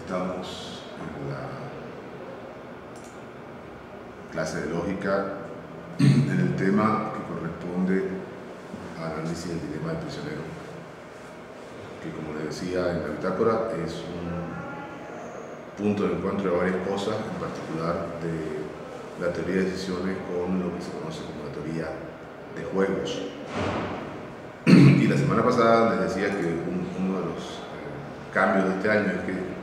Estamos en la clase de lógica en el tema que corresponde al análisis del dilema del prisionero, que, como les decía en la bitácora, es un punto de encuentro de varias cosas, en particular de la teoría de decisiones con lo que se conoce como la teoría de juegos. Y la semana pasada les decía que uno de los cambios de este año es que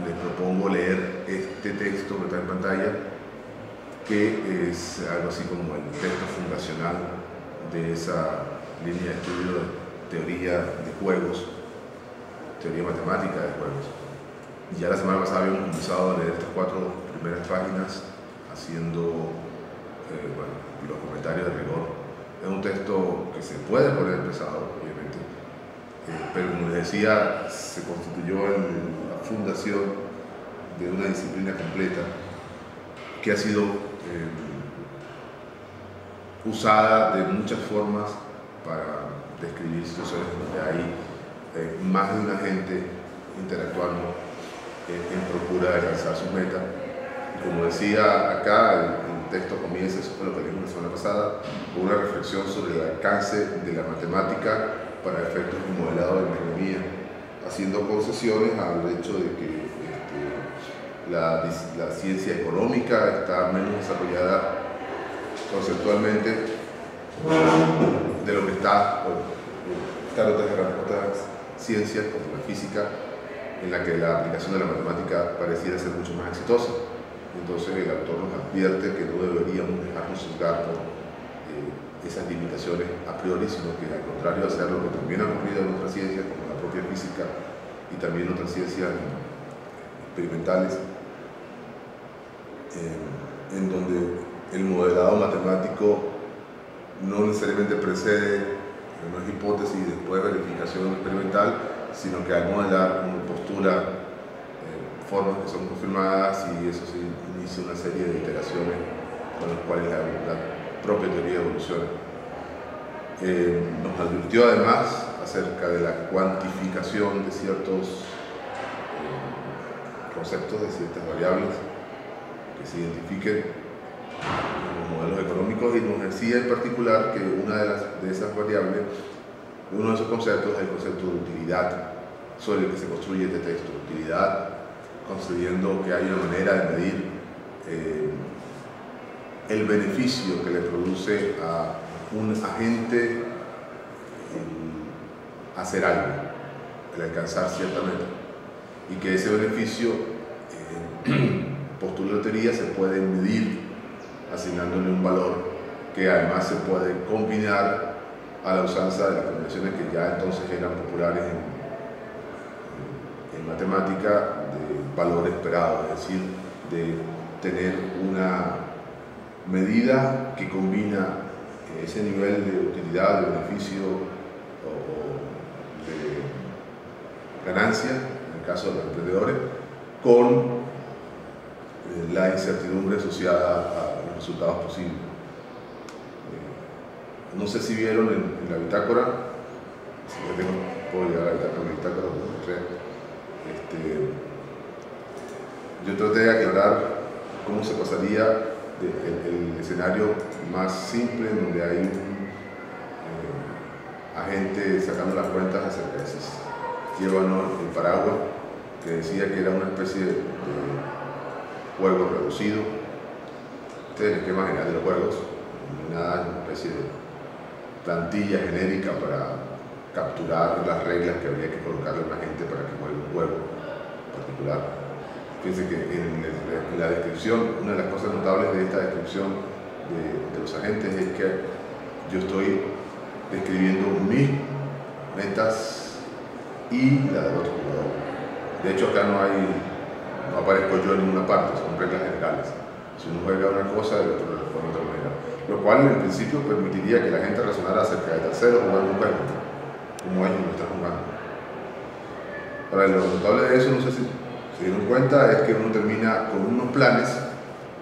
les propongo leer este texto que está en pantalla, que es algo así como el texto fundacional de esa línea de estudio de teoría de juegos, teoría matemática de juegos. Ya la semana pasada habíamos comenzado a leer estas 4 primeras páginas haciendo los comentarios de rigor. Es un texto que se puede poner pesado, obviamente, pero como les decía, se constituyó en la fundación de una disciplina completa que ha sido usada de muchas formas para describir situaciones donde hay más de una gente interactuando en procura de alcanzar su meta. Y como decía acá, el texto comienza, eso fue lo que leímos la semana pasada, con una reflexión sobre el alcance de la matemática para efectos de modelado de la economía, haciendo concesiones al hecho de que la ciencia económica está menos desarrollada conceptualmente de lo que están otras ciencias como la física, en la que la aplicación de la matemática pareciera ser mucho más exitosa. Entonces el autor nos advierte que no deberíamos dejarnos juzgar por esas limitaciones a priori, sino que al contrario hacer lo que también ha ocurrido en otras ciencias como la propia física y también otras ciencias experimentales, en donde el modelado matemático no necesariamente precede una hipótesis y después verificación experimental, sino que al modelar una postura, formas que son confirmadas, y eso se inicia una serie de iteraciones con las cuales la propia teoría evoluciona. Nos advirtió además acerca de la cuantificación de ciertos conceptos, de ciertas variables que se identifiquen en los modelos económicos, y nos decía en particular que una de esas variables, uno de esos conceptos es el concepto de utilidad, sobre el que se construye este texto. Utilidad, concediendo que hay una manera de medir el beneficio que le produce a un agente hacer algo, el alcanzar cierta meta, y que ese beneficio, postula la teoría, se puede medir asignándole un valor que además se puede combinar a la usanza de las combinaciones que ya entonces eran populares en matemática, de valor esperado, es decir, de tener una medida que combina ese nivel de utilidad, de beneficio o de ganancia, en el caso de los emprendedores, con la incertidumbre asociada a los resultados posibles. No sé si vieron en la bitácora, si ya puedo llegar a la bitácora, yo traté de aclarar cómo se pasaría el escenario más simple, en donde hay un agente sacando las cuentas acerca de si lleva o no el paraguas, que decía que era una especie de juego reducido. Este es el esquema general de los juegos, nada, una especie de plantilla genérica para capturar las reglas que habría que colocarle a una gente para que juegue un juego particular. Fíjense que en la descripción, una de las cosas notables de esta descripción de los agentes es que yo estoy describiendo mis metas y la del otro jugador. De hecho, acá no aparezco yo en ninguna parte, son reglas generales. Si uno juega una cosa, el otro lo juega de otra manera. Lo cual en principio permitiría que la gente razonara acerca de terceros jugando un juego, como ellos lo están jugando. Ahora, lo notable de eso, no sé si se dieron cuenta, es que uno termina con unos planes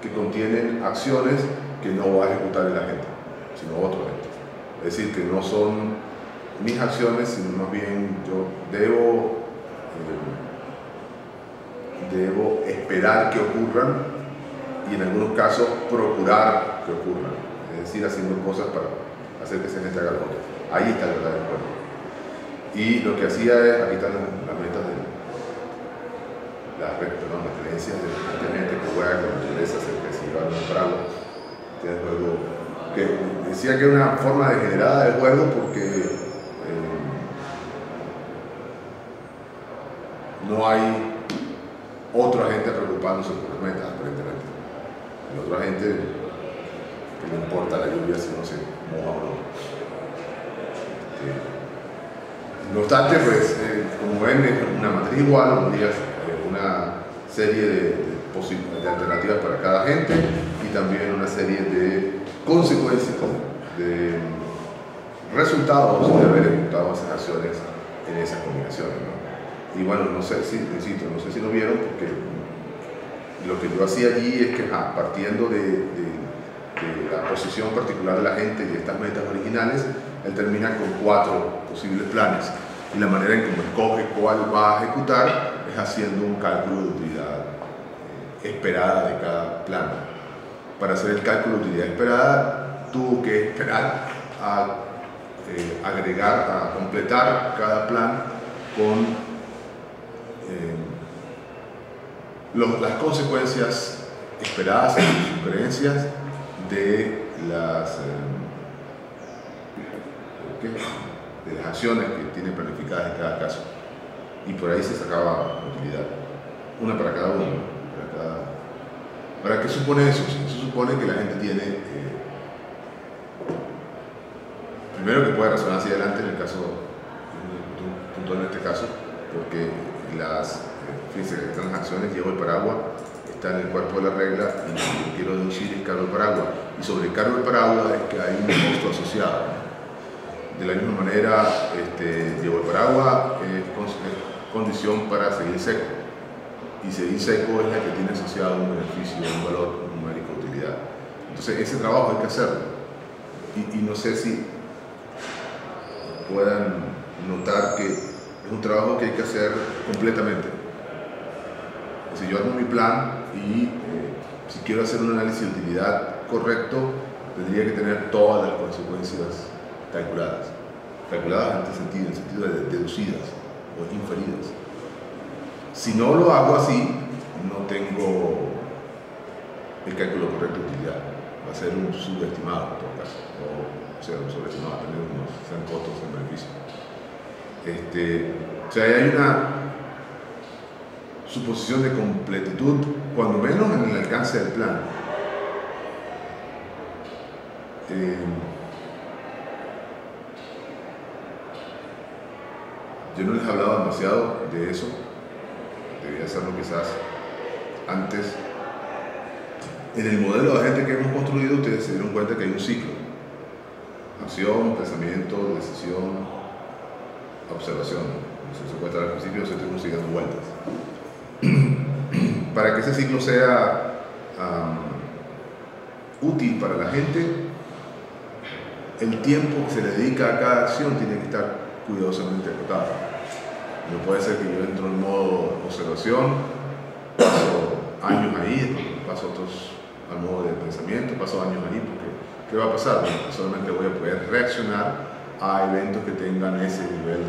que contienen acciones que no va a ejecutar el agente, sino otro agente. Es decir, que no son mis acciones, sino más bien yo debo debo esperar que ocurran y en algunos casos procurar que ocurran, es decir, haciendo cosas para hacer que esa gente haga lo otro. Ahí está el verdadero juego. Y lo que hacía es, aquí están las metas de las creencias de la gente que juega con naturaleza acerca de si va a un paraguas. Este juego que decía que era una forma degenerada de juego porque no hay otro agente preocupándose por las metas, aparentemente. El otro agente que le importa la lluvia si no se moja o no. No obstante, pues, como ven, es una matriz igual, una serie de alternativas para cada agente y también una serie de consecuencias, de resultados de haber ejecutado esas acciones en esas combinaciones, ¿no? Y bueno, no sé si lo vieron, porque lo que yo hacía allí es que partiendo de la posición particular de la gente y de estas metas originales, él termina con 4 posibles planes y la manera en cómo escoge cuál va a ejecutar es haciendo un cálculo de utilidad esperada de cada plan. Para hacer el cálculo de utilidad esperada tuvo que esperar a agregar, a completar cada plan con las consecuencias esperadas y sus sugerencias de las acciones que tiene planificadas en cada caso, y por ahí se sacaba utilidad, una para cada uno. ¿Para qué supone eso? Eso supone que la gente tiene primero que puede razonar hacia adelante en el caso puntual, en este caso, porque fíjense que están las acciones, llevo el paraguas, está en el cuerpo de la regla y lo que quiero deducir es cargo del paraguas, y sobre el cargo del paraguas es que hay un costo asociado. De la misma manera, llevo el paraguas es condición para seguir seco, y seguir seco es la que tiene asociado un beneficio, un valor numérico de utilidad. Entonces ese trabajo hay que hacerlo, y no sé si puedan notar que es un trabajo que hay que hacer completamente. Si yo armo mi plan y si quiero hacer un análisis de utilidad correcto, tendría que tener todas las consecuencias calculadas en el sentido de deducidas o inferidas. Si no lo hago así, no tengo el cálculo correcto de utilidad. Va a ser un subestimado en todo caso, o sea, un sobreestimado, tener unos sean costos en beneficio. O sea, hay una suposición de completitud, cuando menos en el alcance del plan. Yo no les he hablado demasiado de eso, debía hacerlo quizás antes. En el modelo de agente que hemos construido, ustedes se dieron cuenta que hay un ciclo: acción, pensamiento, decisión, observación. Se encuentra al principio, se están siguiendo vueltas. Para que ese ciclo sea útil para la gente, el tiempo que se le dedica a cada acción tiene que estar cuidadosamente acotado. No puede ser que yo entro en modo observación, paso años ahí, después paso otros al modo de pensamiento, paso años ahí, porque ¿qué va a pasar? Bueno, pues solamente voy a poder reaccionar a eventos que tengan ese nivel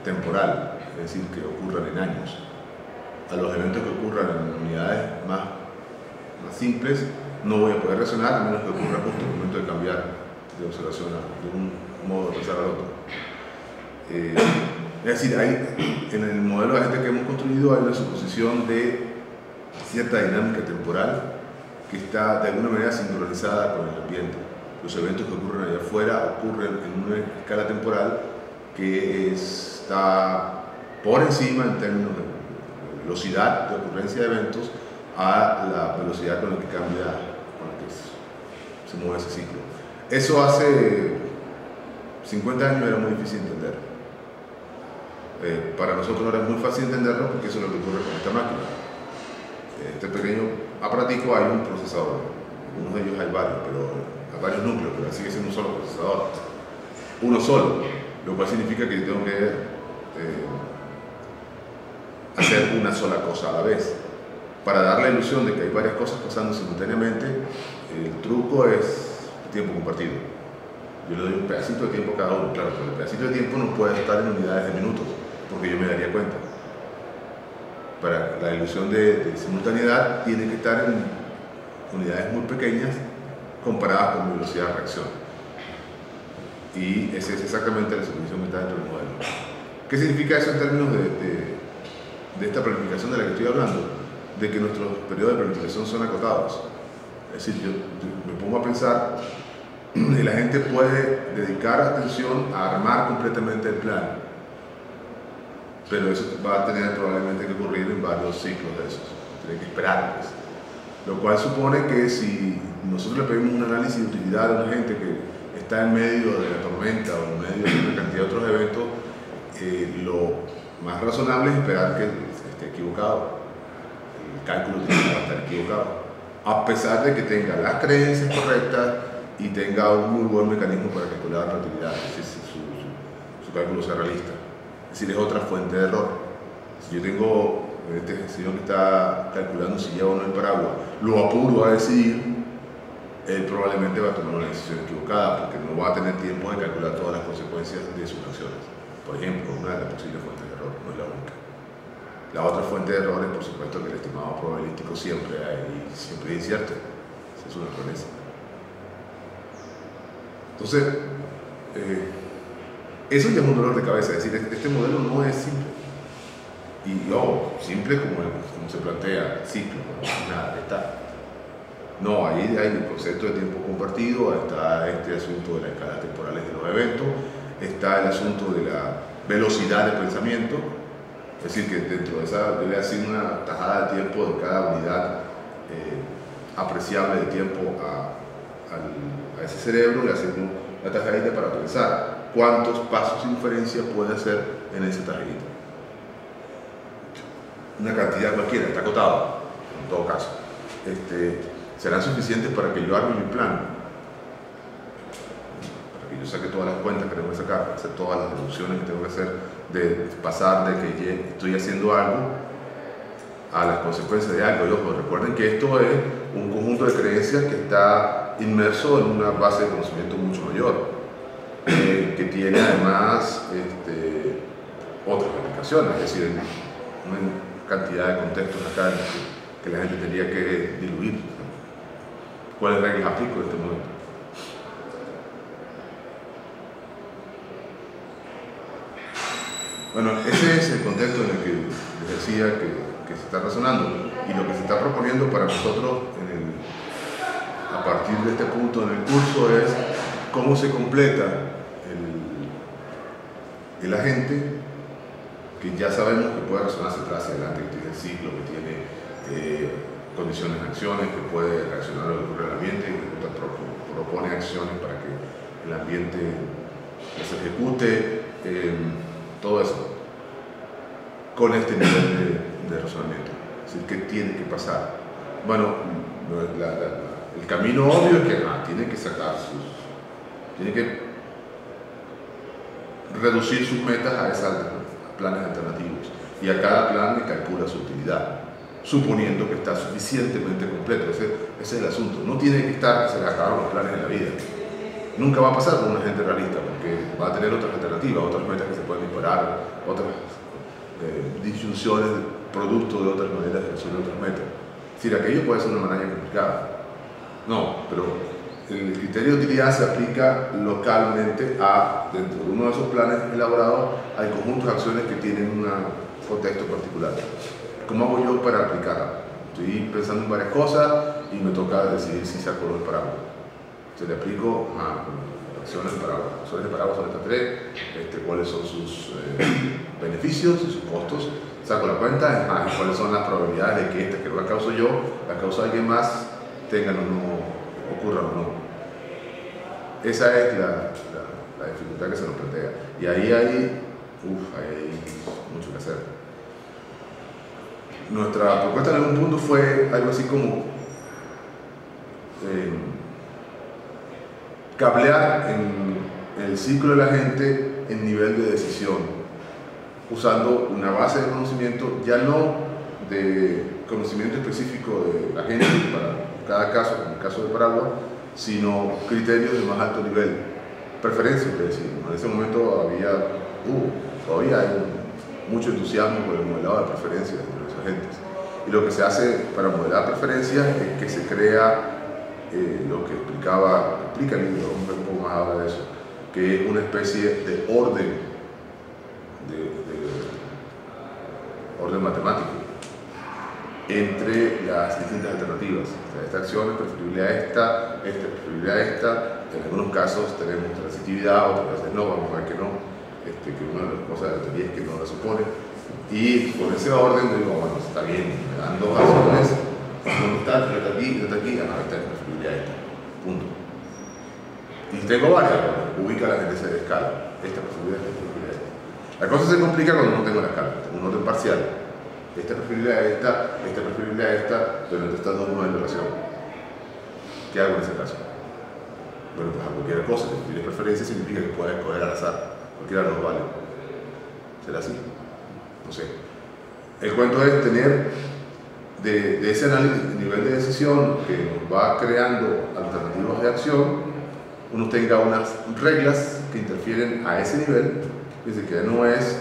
temporal, es decir, que ocurran en años. A los eventos que ocurran en unidades más simples no voy a poder reaccionar, a menos que ocurra justo en el momento de cambiar de observación de un modo de pensar al otro. Es decir, en el modelo de agente que hemos construido hay una suposición de cierta dinámica temporal que está de alguna manera sincronizada con el ambiente. Los eventos que ocurren allá afuera ocurren en una escala temporal que está por encima en términos de velocidad de ocurrencia de eventos a la velocidad con la que cambia, con la que se mueve ese ciclo. Eso hace 50 años era muy difícil de entender. Para nosotros ahora es muy fácil entenderlo porque eso es lo que ocurre con esta máquina. Este pequeño aparatico hay un procesador, algunos de ellos hay varios, hay varios núcleos, pero sigue siendo un solo procesador, uno solo, lo cual significa que yo tengo que hacer hacer una sola cosa a la vez. Para dar la ilusión de que hay varias cosas pasando simultáneamente, el truco es tiempo compartido. Yo le doy un pedacito de tiempo a cada uno, claro, pero el pedacito de tiempo no puede estar en unidades de minutos, porque yo me daría cuenta. Para la ilusión de simultaneidad tiene que estar en unidades muy pequeñas comparadas con mi velocidad de reacción. Y esa es exactamente la solución que está dentro del modelo. ¿Qué significa eso en términos de esta planificación de la que estoy hablando? De que nuestros periodos de planificación son acotados. Es decir, yo me pongo a pensar y la gente puede dedicar atención a armar completamente el plan, pero eso va a tener probablemente que ocurrir en varios ciclos de esos, tiene que esperar, pues. Lo cual supone que si nosotros le pedimos un análisis de utilidad a una gente que está en medio de la tormenta o en medio de una cantidad de otros eventos, lo más razonable es esperar que esté equivocado. El cálculo tiene que estar equivocado, a pesar de que tenga las creencias correctas y tenga un muy buen mecanismo para calcular la utilidad, es decir, su cálculo sea realista. Es decir, es otra fuente de error. Si yo tengo este señor que está calculando si lleva o no el paraguas, lo apuro a decidir, él probablemente va a tomar una decisión equivocada porque no va a tener tiempo de calcular todas las consecuencias de sus acciones. Por ejemplo, una de las posibles fuentes de error, no es la única. La otra fuente de error es, por supuesto, que el estimado probabilístico siempre es incierto. Esa es una promesa. Entonces, eso ya es un dolor de cabeza. Es decir, este modelo no es simple. Y simple como se plantea, ciclo, nada, está. No, ahí hay el concepto de tiempo compartido, está este asunto de las escalas temporales de los eventos, está el asunto de la velocidad de pensamiento, es decir, que dentro de esa debe hacer una tajada de tiempo de cada unidad apreciable de tiempo a ese cerebro, le hacemos la tajadita para pensar cuántos pasos de inferencia puede hacer en esa tajadita. Una cantidad cualquiera, está acotado, en todo caso. Serán suficientes para que yo arme mi plan, para que yo saque todas las cuentas que tengo que sacar, hacer todas las deducciones que tengo que hacer, de pasar de que estoy haciendo algo a las consecuencias de algo. Y ojo, recuerden que esto es un conjunto de creencias que está inmerso en una base de conocimiento mucho mayor, que tiene además otras aplicaciones, es decir, una cantidad de contextos acá que la gente tendría que diluir. ¿Cuáles reglas aplico en este momento? Bueno, ese es el contexto en el que les decía que se está razonando, y lo que se está proponiendo para nosotros a partir de este punto en el curso es cómo se completa el agente, que ya sabemos que puede razonarse atrás y adelante, que tiene ciclo, que tiene condiciones de acciones, que puede reaccionar a lo que ocurre en el ambiente, que propone acciones para que el ambiente se ejecute, todo eso, con este nivel de razonamiento. Es decir, ¿qué tiene que pasar? Bueno, el camino obvio es que tiene que sacar tiene que reducir sus metas a esos planes alternativos, y a cada plan le calcula su utilidad, suponiendo que está suficientemente completo. Ese es el asunto. No tiene que estar, se le acaban los planes en la vida. Nunca va a pasar con una gente realista, porque va a tener otras alternativas, otras metas que se pueden disparar, otras disyunciones producto de otras maneras de resolver otras metas. Es decir, aquello puede ser una maraña complicada. No, pero el criterio de utilidad se aplica localmente dentro de uno de esos planes elaborados, al conjunto de acciones que tienen un contexto particular. ¿Cómo hago yo para aplicarla? Estoy pensando en varias cosas y me toca decidir si saco el paraguas. Se le aplico acciones de paraguas. Acciones de paraguas son estas tres, cuáles son sus beneficios y sus costos. Saco la cuenta, y cuáles son las probabilidades de que esta que no la causo yo, la causa alguien más, tengan o no, ocurran o no. Esa es la dificultad que se nos plantea. Y ahí hay mucho que hacer. Nuestra propuesta en algún punto fue algo así como cablear en el ciclo de la gente en nivel de decisión, usando una base de conocimiento, ya no de conocimiento específico de la gente para cada caso, como el caso de Paragua, sino criterios de más alto nivel, preferencias, es decir, en ese momento todavía hay mucho entusiasmo por el modelado de preferencias entre los agentes. Y lo que se hace para modelar preferencias es que se crea lo que explica el libro, un poco más habla de eso, que es una especie de orden, orden matemático entre las distintas alternativas. O sea, esta acción es preferible a esta es preferible a esta. En algunos casos tenemos transitividad, otras veces no, vamos a ver que no, que una de las cosas de la teoría es que no la supone. Y con ese orden digo, bueno, está bien, me dan dos acciones, ¿dónde está? Esta aquí, esta aquí, esta es preferible a esta, punto. Y tengo varias, ubícalas en esa escala, esta preferible a esta, preferible a esta. La cosa se complica cuando no tengo la escala, un orden parcial. Esta es preferible a esta es preferible a esta, pero entre estas dos no hay relación. ¿Qué hago en ese caso? Bueno, pues a cualquier cosa, si tienes preferencia significa que puedes escoger al azar, cualquiera de los vale. ¿Será así? No sé. El cuento es tener de ese análisis, nivel de decisión que nos va creando alternativas de acción, uno tenga unas reglas que interfieren a ese nivel, es decir, que no es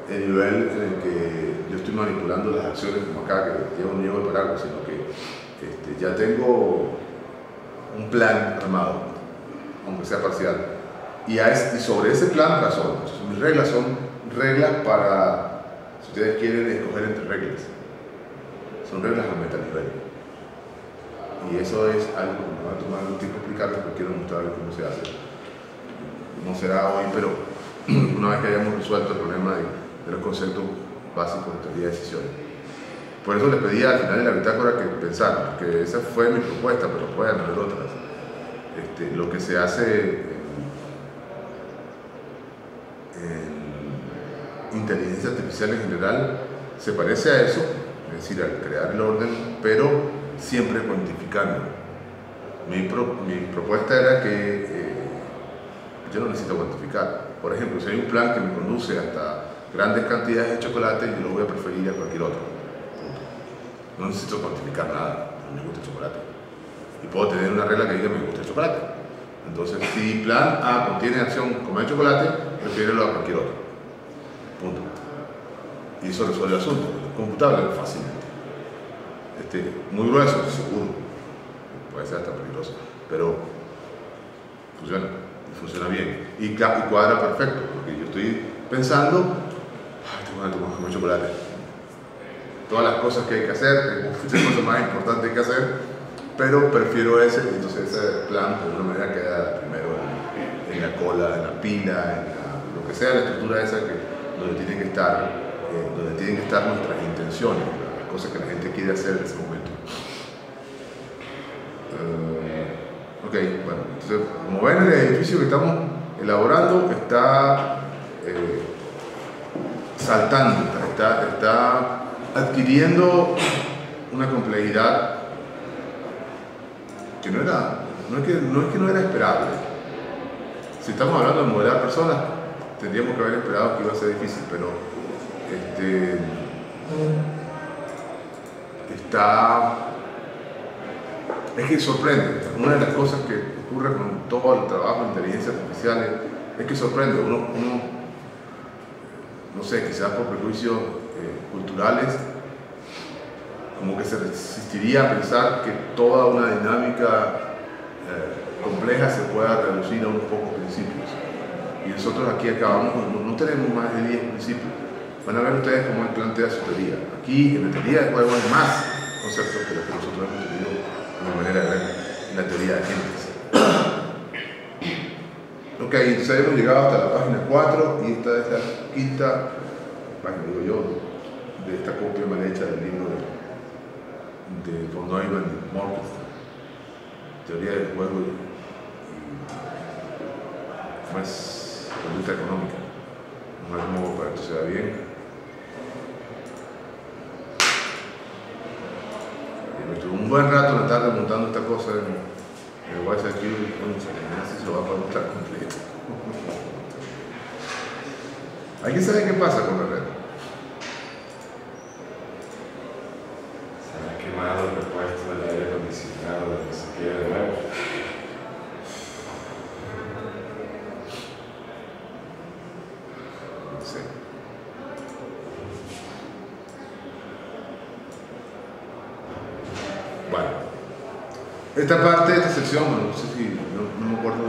el nivel en el que yo estoy manipulando las acciones como acá, que llevo un niego de Paragua, sino que ya tengo un plan armado, aunque sea parcial, y sobre ese plan razono. Entonces, mis reglas son reglas para, si ustedes quieren escoger entre reglas, son reglas a metanivel. Y eso es algo que me va a tomar un tiempo explicarles, porque quiero mostrarles cómo se hace. No será hoy, pero una vez que hayamos resuelto el problema de los conceptos básicos de teoría de decisiones. Por eso les pedí al final de la bitácora que pensaran, porque esa fue mi propuesta, pero pueden haber otras. Lo que se hace en inteligencia artificial en general se parece a eso, es decir, al crear el orden, pero siempre cuantificando. Mi propuesta era que yo no necesito cuantificar. Por ejemplo, si hay un plan que me conduce hasta grandes cantidades de chocolate, yo lo voy a preferir a cualquier otro. Punto. No necesito cuantificar nada, me gusta el chocolate. Y puedo tener una regla que diga me gusta el chocolate. Entonces, si plan A contiene acción comer chocolate, prefiérelo a cualquier otro. Punto. Y eso resuelve el asunto. Computable fácilmente. Muy grueso, seguro. Puede ser hasta peligroso. Pero funciona. Funciona bien. Y cuadra perfecto. Porque yo estoy pensando, tengo ganas de comer chocolate. Todas las cosas que hay que hacer, hay muchas cosas más importantes que hacer, pero prefiero ese, entonces ese plan de alguna manera queda primero en la cola, en la pila, lo que sea la estructura esa donde tienen que estar nuestras intenciones, las cosas que la gente quiere hacer en ese momento. Ok, bueno, entonces como ven, el edificio que estamos elaborando está saltando, está adquiriendo una complejidad que no es que no era esperable. Si estamos hablando de modelar personas, tendríamos que haber esperado que iba a ser difícil, pero es que sorprende. Una de las cosas que ocurre con todo el trabajo de inteligencia artificial es que sorprende. Uno no sé, quizás por prejuicios culturales, como que se resistiría a pensar que toda una dinámica compleja se pueda reducir a unos pocos principios. Y nosotros aquí acabamos, no tenemos más de 10 principios. Van a ver ustedes cómo él plantea su teoría. Aquí en la teoría de juego hay más conceptos que los que nosotros hemos tenido de una manera de ver en la teoría de agentes. Ok, entonces hemos llegado hasta la página 4 y esta es la quinta página, digo yo, de esta copia mal hecha del libro de von Neumann y Morgenstern, teoría del juego y más conducta económica. No es modo para que esto se vea bien. Me estuve un buen rato en la tarde montando esta cosa en el WhatsApp y no sé si se lo va a poder mostrar completo. ¿Alguien sabe qué pasa con la red? Se ha quemado el repuesto del aire acondicionado, no sé qué, de nuevo. No sé. Bueno, esta parte de esta sección, no sé si, no me acuerdo.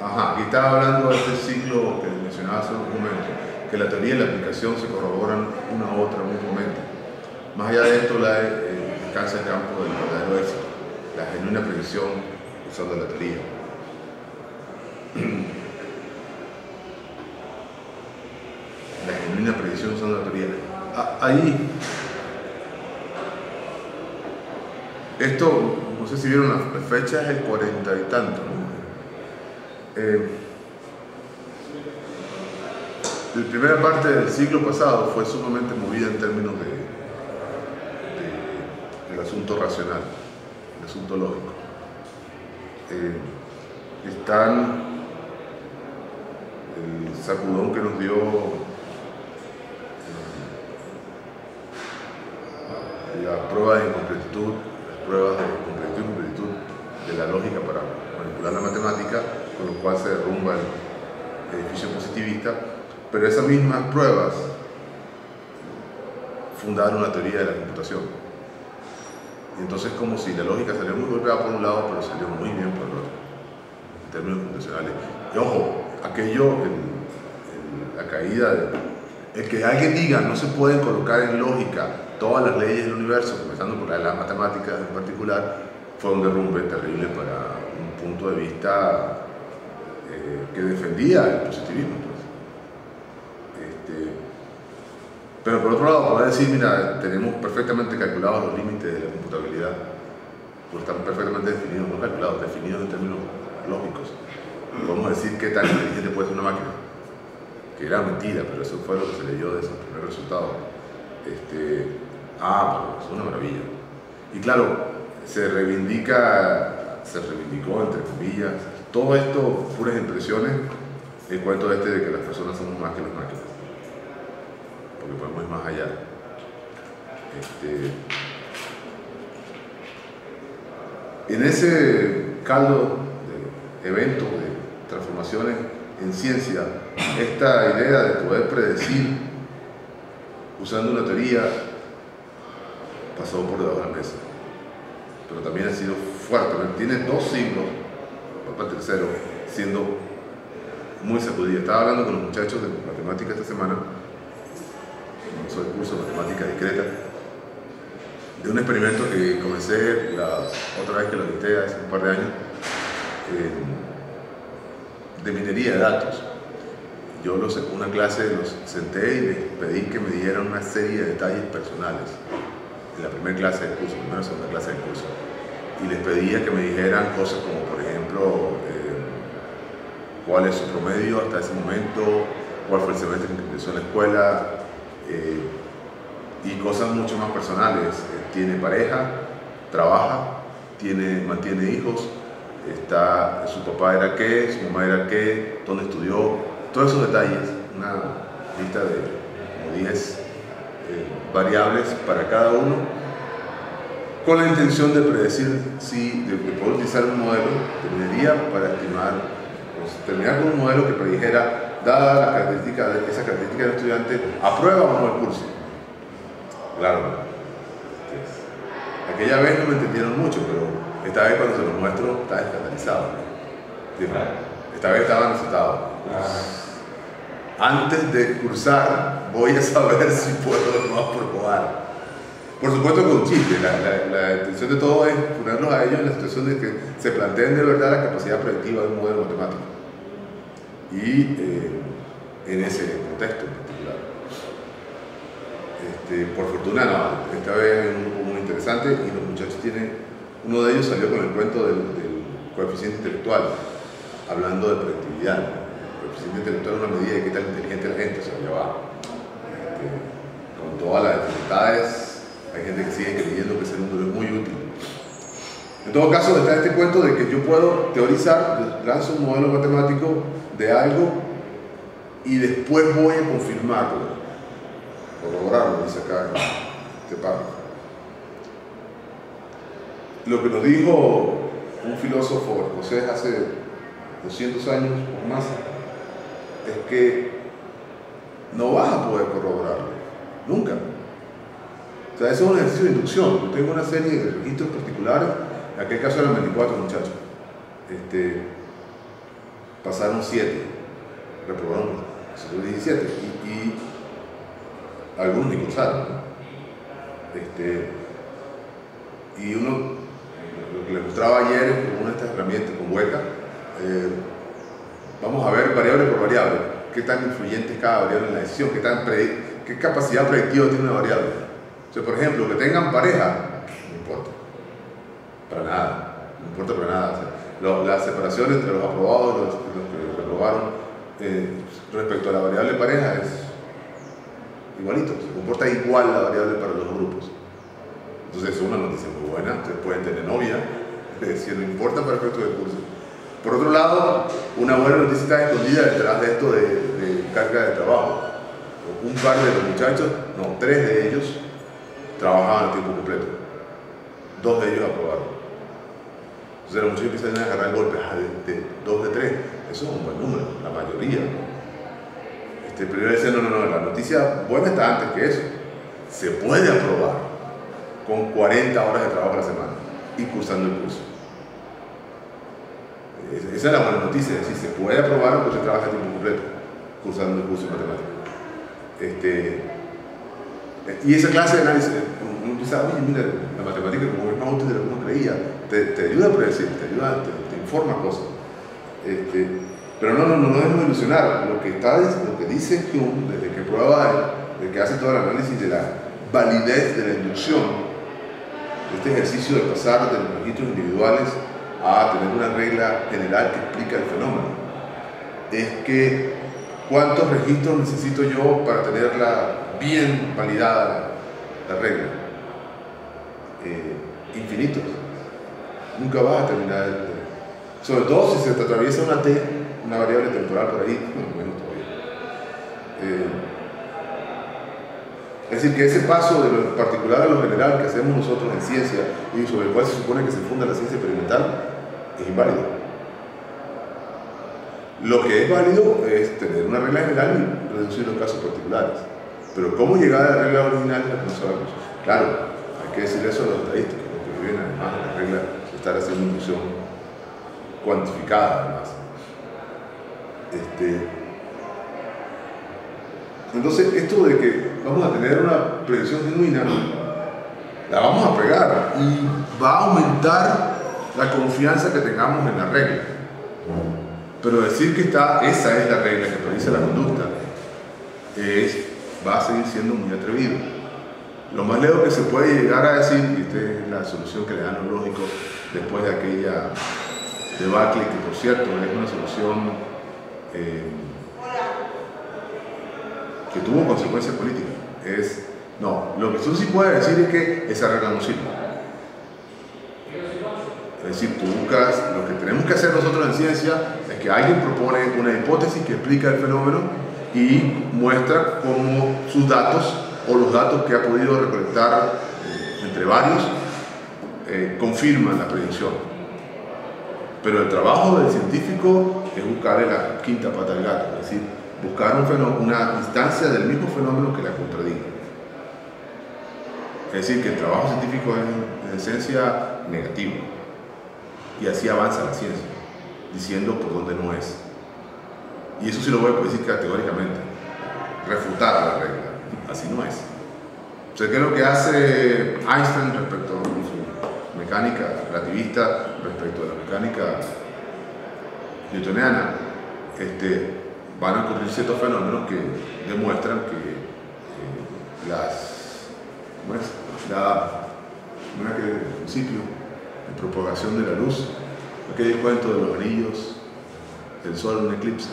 Ajá, aquí estaba hablando de este ciclo que mencionaba hace un momento, que la teoría y la aplicación se corroboran una a otra mutuamente. Más allá de esto, alcanza el campo del verdadero éxito, la genuina predicción usando la teoría. La genuina predicción usando la teoría. Ahí, esto, no sé si vieron la fecha, es el 40 y tanto, ¿no? La primera parte del siglo pasado fue sumamente movida en términos del asunto racional, el asunto lógico. Están el sacudón que nos dio las pruebas de incompletitud, las pruebas de completitud y incompletitud de la lógica para manipular la matemática, con lo cual se derrumba el edificio positivista, pero esas mismas pruebas fundaron la teoría de la computación. Y entonces como si la lógica salió muy golpeada por un lado, pero salió muy bien por el otro, en términos computacionales. Y ojo, aquello, la caída el que alguien diga no se pueden colocar en lógica todas las leyes del universo, comenzando por las matemáticas en particular, fue un derrumbe terrible para un punto de vista que defendía el positivismo. Pues. Pero por otro lado, poder decir, mira, tenemos perfectamente calculados los límites de la computabilidad, pues están perfectamente definidos, no calculados, definidos en términos lógicos. Podemos decir qué tan inteligente puede ser una máquina, que era mentira, pero eso fue lo que se leyó de esos primeros resultados. Bueno, es una maravilla. Y claro, se reivindicó, entre comillas, todo esto, puras impresiones, el cuento de que las personas somos más que las máquinas, porque podemos ir más allá. En ese caldo de eventos, de transformaciones en ciencia, esta idea de poder predecir usando una teoría pasó por debajo de la mesa, pero también ha sido fuerte, tiene 2 siglos, va para el tercero, siendo muy sacudida. Estaba hablando con los muchachos de matemática esta semana, comenzó el curso de matemática discreta, de un experimento que comencé la otra vez que lo dicté hace un par de años, de minería de datos. Yo una clase los senté y les pedí que me dieran una serie de detalles personales en la primera clase del curso, primera o segunda clase del curso, y les pedía que me dijeran cosas como, por ejemplo, cuál es su promedio hasta ese momento, cuál fue el semestre en que empezó en la escuela, y cosas mucho más personales. Tiene pareja, trabaja, mantiene hijos, su papá era qué, su mamá era qué, dónde estudió, todos esos detalles, una lista de como 10 variables para cada uno, con la intención de predecir de poder utilizar un modelo de minería para estimar, terminar con un modelo que predijera, dada esa característica del estudiante, aprueba o no el curso. Claro, aquella vez no me entendieron mucho, pero esta vez cuando se los muestro está escandalizado. Esta vez estaban asustado. Antes de cursar voy a saber si puedo o no aprobar. Por supuesto con chiste, la intención de todo es ponerlos a ellos en la situación de que se planteen de verdad la capacidad predictiva de un modelo matemático. Y en ese contexto en particular. Por fortuna no, esta vez es un grupo muy interesante y los muchachos uno de ellos salió con el cuento del coeficiente intelectual, hablando de predictividad. El coeficiente intelectual es una medida de qué tan inteligente la gente, o sea, ya va. Con todas las dificultades, hay gente que sigue creyendo que ese número es muy útil. En todo caso, está este cuento de que yo puedo teorizar, lanzo un modelo matemático de algo y después voy a confirmarlo, corroborarlo, dice acá en este párrafo. Lo que nos dijo un filósofo escocés hace 200 años o más es que no vas a poder corroborarlo, nunca. O sea, eso es un ejercicio de inducción. Yo tengo una serie de registros particulares, en aquel caso eran 24 muchachos. Pasaron 7, reprobaron 17 y algunos ni cursaron, ¿no? Y uno, lo que le mostraba ayer con una de estas herramientas, con Hueca, vamos a ver variable por variable, qué tan influyente es cada variable en la decisión, qué capacidad predictiva tiene una variable. O sea, por ejemplo, que tengan pareja, no importa, para nada, no importa para nada. O sea, la separación entre los aprobados y los que reprobaron respecto a la variable pareja es igualito, se comporta igual la variable para los grupos. Entonces es una noticia muy buena, ustedes pueden tener novia, si no importa para el resto del curso. Por otro lado, una buena noticia está escondida detrás de esto de carga de trabajo. Un par de los muchachos, no, 3 de ellos trabajaban a tiempo completo. 2 de ellos aprobaron. Entonces los muchachos empiezan a agarrar golpes de 2 de 3. Eso es un buen número, la mayoría. Pero yo decía, no, la noticia buena está antes que eso. Se puede aprobar con 40 horas de trabajo a la semana y cursando el curso. Esa es la buena noticia, es decir, se puede aprobar porque se trabaja a tiempo completo, cursando el curso de matemáticas. Y esa clase de análisis, uno empieza, oye, mira, la matemática como es más útil de lo que uno creía, te ayuda a predecir, te informa cosas. Pero no debemos ilusionar. Lo que dice Hume, desde que prueba desde que hace todo el análisis de la validez de la inducción, este ejercicio de pasar de los registros individuales a tener una regla general que explica el fenómeno, es que ¿cuántos registros necesito yo para tenerla bien validada la regla? Infinitos. Nunca vas a terminar sobre todo si se te atraviesa una T, una variable temporal por ahí, menos todavía. Es decir, que ese paso de lo particular a lo general que hacemos nosotros en ciencia y sobre el cual se supone que se funda la ciencia experimental es inválido. Lo que es válido es tener una regla general y reducir los casos particulares. Pero cómo llegar a la regla original es lo que no sabemos. Claro, hay que decir eso a los estadísticos, porque vienen además de la regla de estar haciendo inducción cuantificada además. Entonces, esto de que vamos a tener una predicción genuina, la vamos a pegar y va a aumentar la confianza que tengamos en la regla. Pero decir que esa es la regla que predice la conducta va a seguir siendo muy atrevido. Lo más lejos que se puede llegar a decir, y esta es la solución que le dan los lógicos después de aquella debacle, que por cierto es una solución que tuvo consecuencias políticas, lo que tú sí puedes decir es que esa regla no sirve. Es decir, tú buscas, lo que tenemos que hacer nosotros en ciencia es que alguien propone una hipótesis que explica el fenómeno y muestra cómo sus datos o los datos que ha podido recolectar entre varios confirman la predicción. Pero el trabajo del científico es buscarle la quinta pata al gato, es decir, buscar una instancia del mismo fenómeno que la contradiga. Es decir, que el trabajo científico es en esencia negativo. Y así avanza la ciencia, diciendo por dónde no es. Y eso sí lo voy a decir categóricamente, refutar a la regla, así no es. O sea, ¿qué es lo que hace Einstein respecto a su mecánica relativista, respecto a la mecánica newtoniana? Van a ocurrir ciertos fenómenos que demuestran que el principio de propagación de la luz, aquel cuento de los anillos del sol en un eclipse,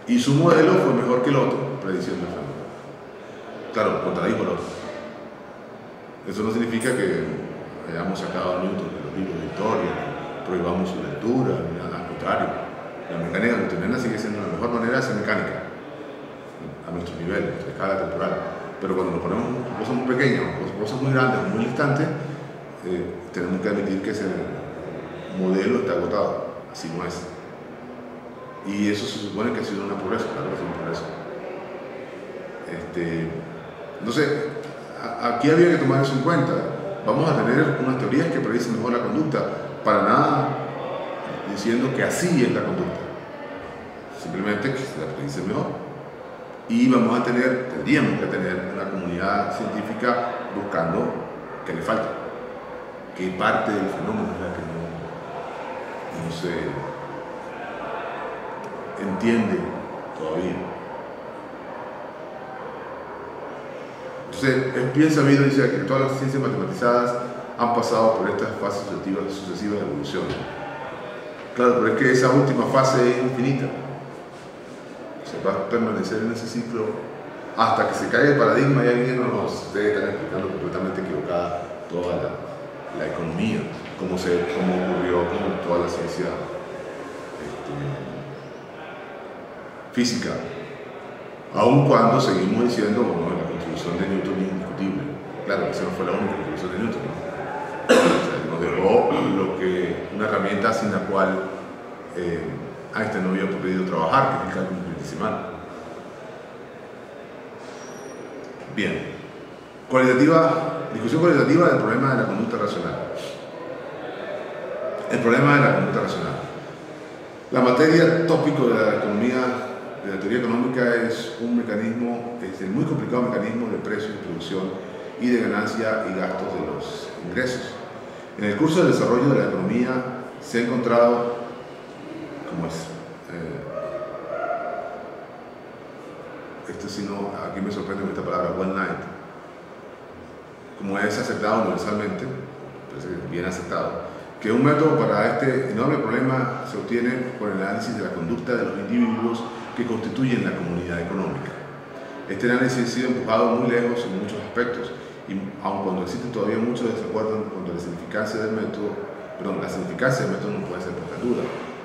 y su modelo fue mejor que el otro, prediciendo el fenómeno. Claro, contradijo el otro, Eso no significa que hayamos sacado a Newton de los libros de historia, prohibamos su lectura, ni nada, al contrario. La mecánica newtoniana sigue siendo la mejor manera de hacer mecánica, a nuestro nivel, a nuestra escala temporal. Pero cuando nos ponemos cosas muy pequeñas, cosas muy grandes, muy distantes, tenemos que admitir que ese modelo está agotado. Así no es. Y eso se supone que ha sido una progreso, claro que ha sido un progreso. Entonces, aquí había que tomar eso en cuenta. Vamos a tener unas teorías que predicen mejor la conducta, para nada diciendo que así es la conducta, simplemente que se la predice mejor. Y tendríamos que tener una comunidad científica buscando qué le falta, qué parte del fenómeno es la que no se entiende todavía. Entonces, es bien sabido, dice, que todas las ciencias matematizadas han pasado por estas fases sucesivas de evolución. Claro, pero es que esa última fase es infinita. Se va a permanecer en ese ciclo hasta que se caiga el paradigma y alguien nos debe estar explicando completamente equivocada toda la economía, como ocurrió con toda la ciencia física. Aun cuando seguimos diciendo, bueno, la contribución de Newton es indiscutible. Claro, esa no fue la única contribución de Newton, ¿no? O sea, nos dejó una herramienta sin la cual Einstein no hubiera podido trabajar, que es el cálculo infinitesimal. Bien, discusión cualitativa del problema de la conducta racional. El problema de la conducta racional. La materia tópico de la economía, de la teoría económica, es el muy complicado mecanismo de precio y producción y de ganancia y gastos de los ingresos. En el curso de desarrollo de la economía se ha encontrado, aquí me sorprende esta palabra, one night, como es aceptado universalmente, parece bien aceptado, que un método para este enorme problema se obtiene por el análisis de la conducta de los individuos que constituyen la comunidad económica. Este análisis ha sido empujado muy lejos en muchos aspectos, y aun cuando existen todavía muchos desacuerdos en cuanto a la significancia del método no puede ser puesta en duda,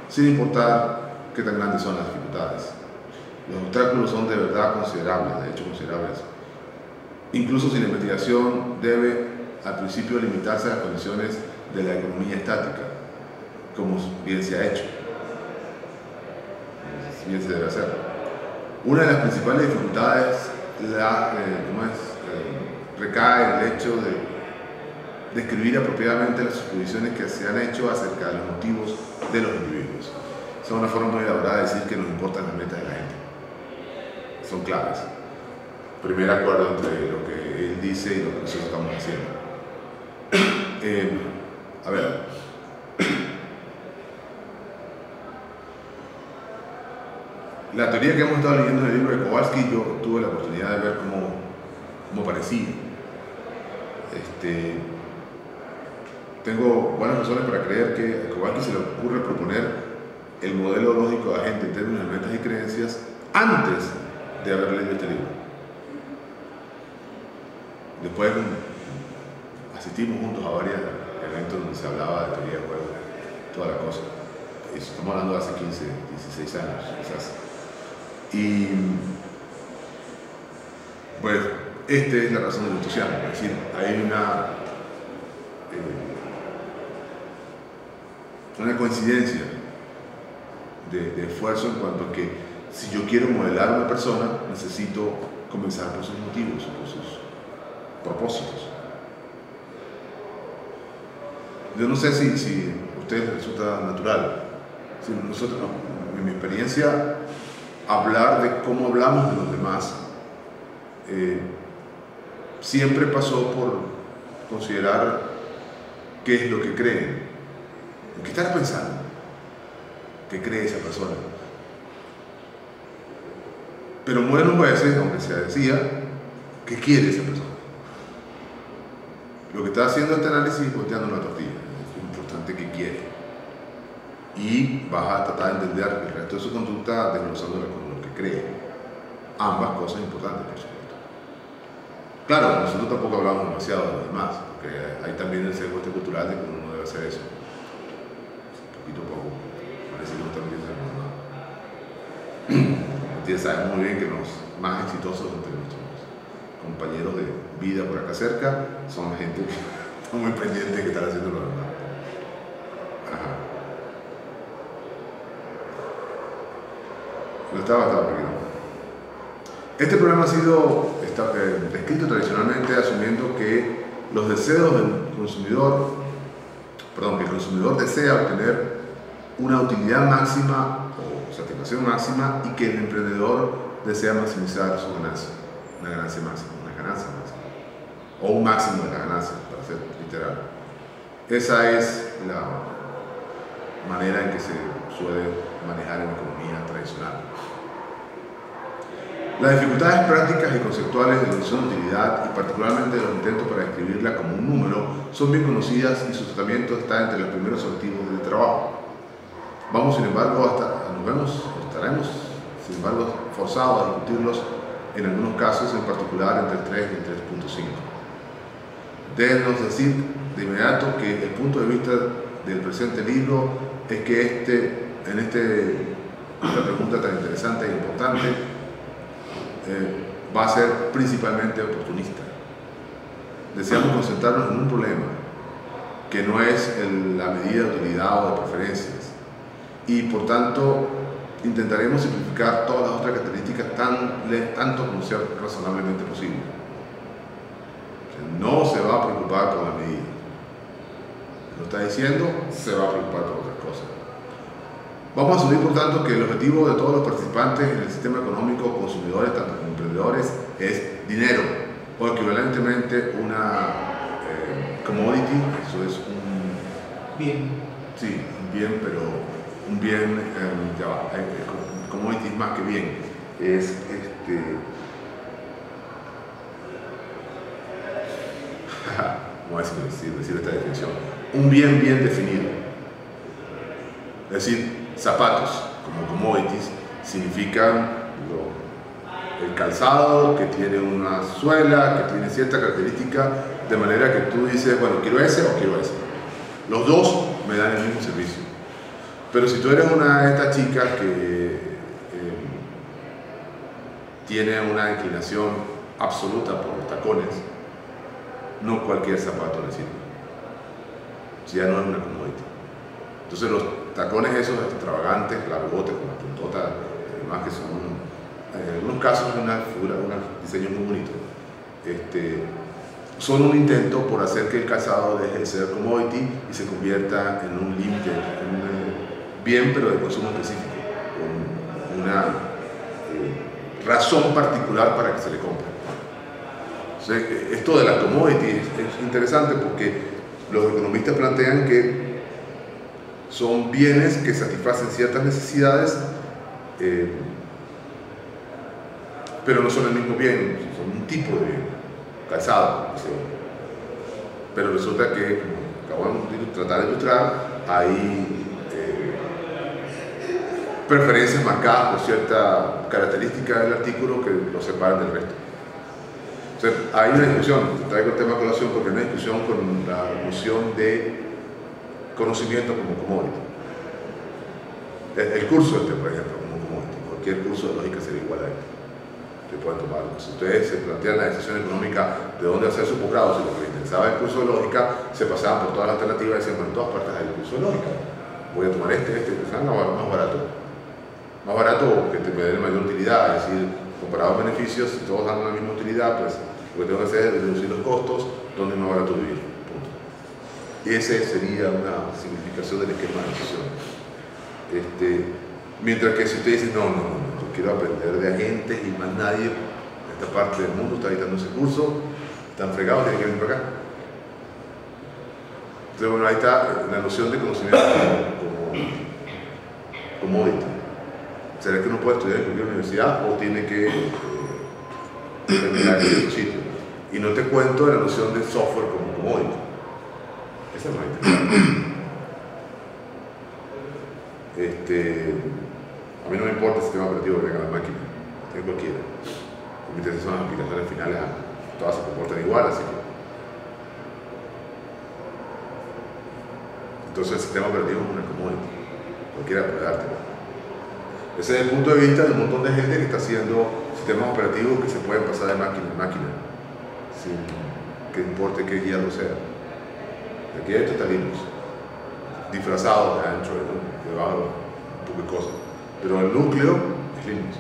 sin importar qué tan grandes son las dificultades. Los obstáculos son de verdad considerables, de hecho considerables. Incluso si la investigación debe al principio limitarse a las condiciones de la economía estática, como bien se ha hecho, bien se debe hacer. Una de las principales dificultades recae en el hecho de describir apropiadamente las suposiciones que se han hecho acerca de los motivos de los individuos. Esa es una forma muy elaborada de decir que nos importan las metas de la gente. Son claves. Primer acuerdo entre lo que él dice y lo que nosotros estamos haciendo. A ver. La teoría que hemos estado leyendo en el libro de Kowalski, yo tuve la oportunidad de ver cómo parecía. Tengo buenas razones para creer que a Kowalski se le ocurre proponer el modelo lógico de agente en términos de metas y creencias antes de haber leído este libro. Después asistimos juntos a varios eventos donde se hablaba de teoría de juego, toda la cosa. Estamos hablando de hace 15, 16 años, quizás. Y pues esta es la razón del entusiasmo, es decir, hay una coincidencia de esfuerzo en cuanto a que si yo quiero modelar a una persona, necesito comenzar por sus motivos, por sus propósitos. Yo no sé si a ustedes les resulta natural. Si nosotros, en mi experiencia, hablar de cómo hablamos de los demás siempre pasó por considerar qué es lo que creen, en qué estás pensando, qué cree esa persona. Pero muchas veces, aunque se decía, ¿qué quiere esa persona? Lo que está haciendo este análisis es volteando una tortilla. Es importante que quiere. Y vas a tratar de entender el resto de su conducta desglosándola con lo que cree. Ambas cosas importantes, por supuesto. Claro, nosotros tampoco hablamos demasiado de los demás, porque hay también el sesgo cultural de que uno no debe hacer eso. Poquito a poco. Parece que no está metiendo en nada. Sabemos muy bien que los más exitosos entre nuestros compañeros de vida por acá cerca son la gente que está muy pendiente de que están haciendo lo demás. Ajá. No estaba pequeño. Este problema ha sido descrito tradicionalmente asumiendo que los deseos del consumidor, que el consumidor desea obtener una utilidad máxima o satisfacción máxima y que el emprendedor desea maximizar su ganancia, una ganancia máxima, o un máximo de la ganancia, para ser literal. Esa es la manera en que se suele manejar en la economía tradicional. Las dificultades prácticas y conceptuales de la noción de utilidad, y particularmente los intentos para describirla como un número, son bien conocidas y su tratamiento está entre los primeros objetivos del trabajo. Vamos, sin embargo, estaremos, sin embargo, forzados a discutirlos en algunos casos, en particular entre el 3 y el 3.5. Debemos decir de inmediato que el punto de vista del presente libro es que esta pregunta tan interesante e importante va a ser principalmente oportunista. Deseamos concentrarnos en un problema que no es la medida de utilidad o de preferencias, y por tanto intentaremos simplificar todas las otras características tanto como sea razonablemente posible. No se va a preocupar por la medida. Lo está diciendo, se va a preocupar por otras cosas. Vamos a asumir, por tanto, que el objetivo de todos los participantes en el sistema económico, consumidores, tanto como emprendedores, es dinero, o equivalentemente una commodity. Eso es un bien. Sí, un bien, pero un bien, commodity es más que bien. Es ¿cómo decir esta definición? Un bien bien definido. Es decir, zapatos como commodities significan el calzado que tiene una suela, que tiene cierta característica, de manera que tú dices, bueno, quiero ese o quiero ese. Los dos me dan el mismo servicio. Pero si tú eres una de estas chicas que tiene una inclinación absoluta por los tacones, no cualquier zapato le sirve. Si ya no es una commodity. Entonces los tacones esos extravagantes, largotes, con la puntota, además que son, en algunos casos, una figura, un diseño muy bonito, son un intento por hacer que el calzado deje de ser commodity y se convierta en un límite, en un bien, pero de consumo específico, con una razón particular para que se le compre. Entonces, esto de la commodity es interesante porque los economistas plantean que son bienes que satisfacen ciertas necesidades, pero no son el mismo bien, son un tipo de bien, calzado. Pero resulta que, como acabamos de tratar de ilustrar, hay preferencias marcadas por cierta característica del artículo que lo separan del resto. O sea, hay una discusión, traigo el tema a colación porque hay una discusión con la noción de conocimiento como commodity. El curso por ejemplo, como commodity. Cualquier curso de lógica sería igual a este. Que pueden tomarlo. Si ustedes se plantean la decisión económica de dónde hacer su posgrado, si lo que les interesaba el curso de lógica, se pasaban por todas las alternativas y decían, bueno, en todas partes hay el curso de lógica. Voy a tomar que sea más barato. Más barato que te me dé mayor utilidad, es decir, comparado a beneficios, si todos dan la misma utilidad, pues lo que tengo que hacer es reducir los costos, donde es más barato vivir. Punto. Y esa sería una simplificación del esquema de decisión. Mientras que si usted dice, no, yo quiero aprender de agentes y más nadie en esta parte del mundo está editando ese curso, están fregados, tienen que venir para acá. Entonces, bueno, ahí está la noción de conocimiento como commodity. ¿Será que uno puede estudiar en cualquier universidad o tiene que terminar en otro sitio? Y no te cuento la noción de software como commodity. Esa es más interesante. A mí no me importa el sistema operativo que tenga la máquina, tengo cualquiera. Me interesan son las aplicaciones finales todas se comportan igual, así que... Entonces el sistema operativo es una commodity, cualquiera puede dártelo. Ese es el punto de vista de un montón de gente que está haciendo sistemas operativos que se pueden pasar de máquina en máquina, sin que importe qué hierro sea. Aquí esto está Linux, disfrazado de ancho, debajo, un poco de cosas. Pero el núcleo es Linux.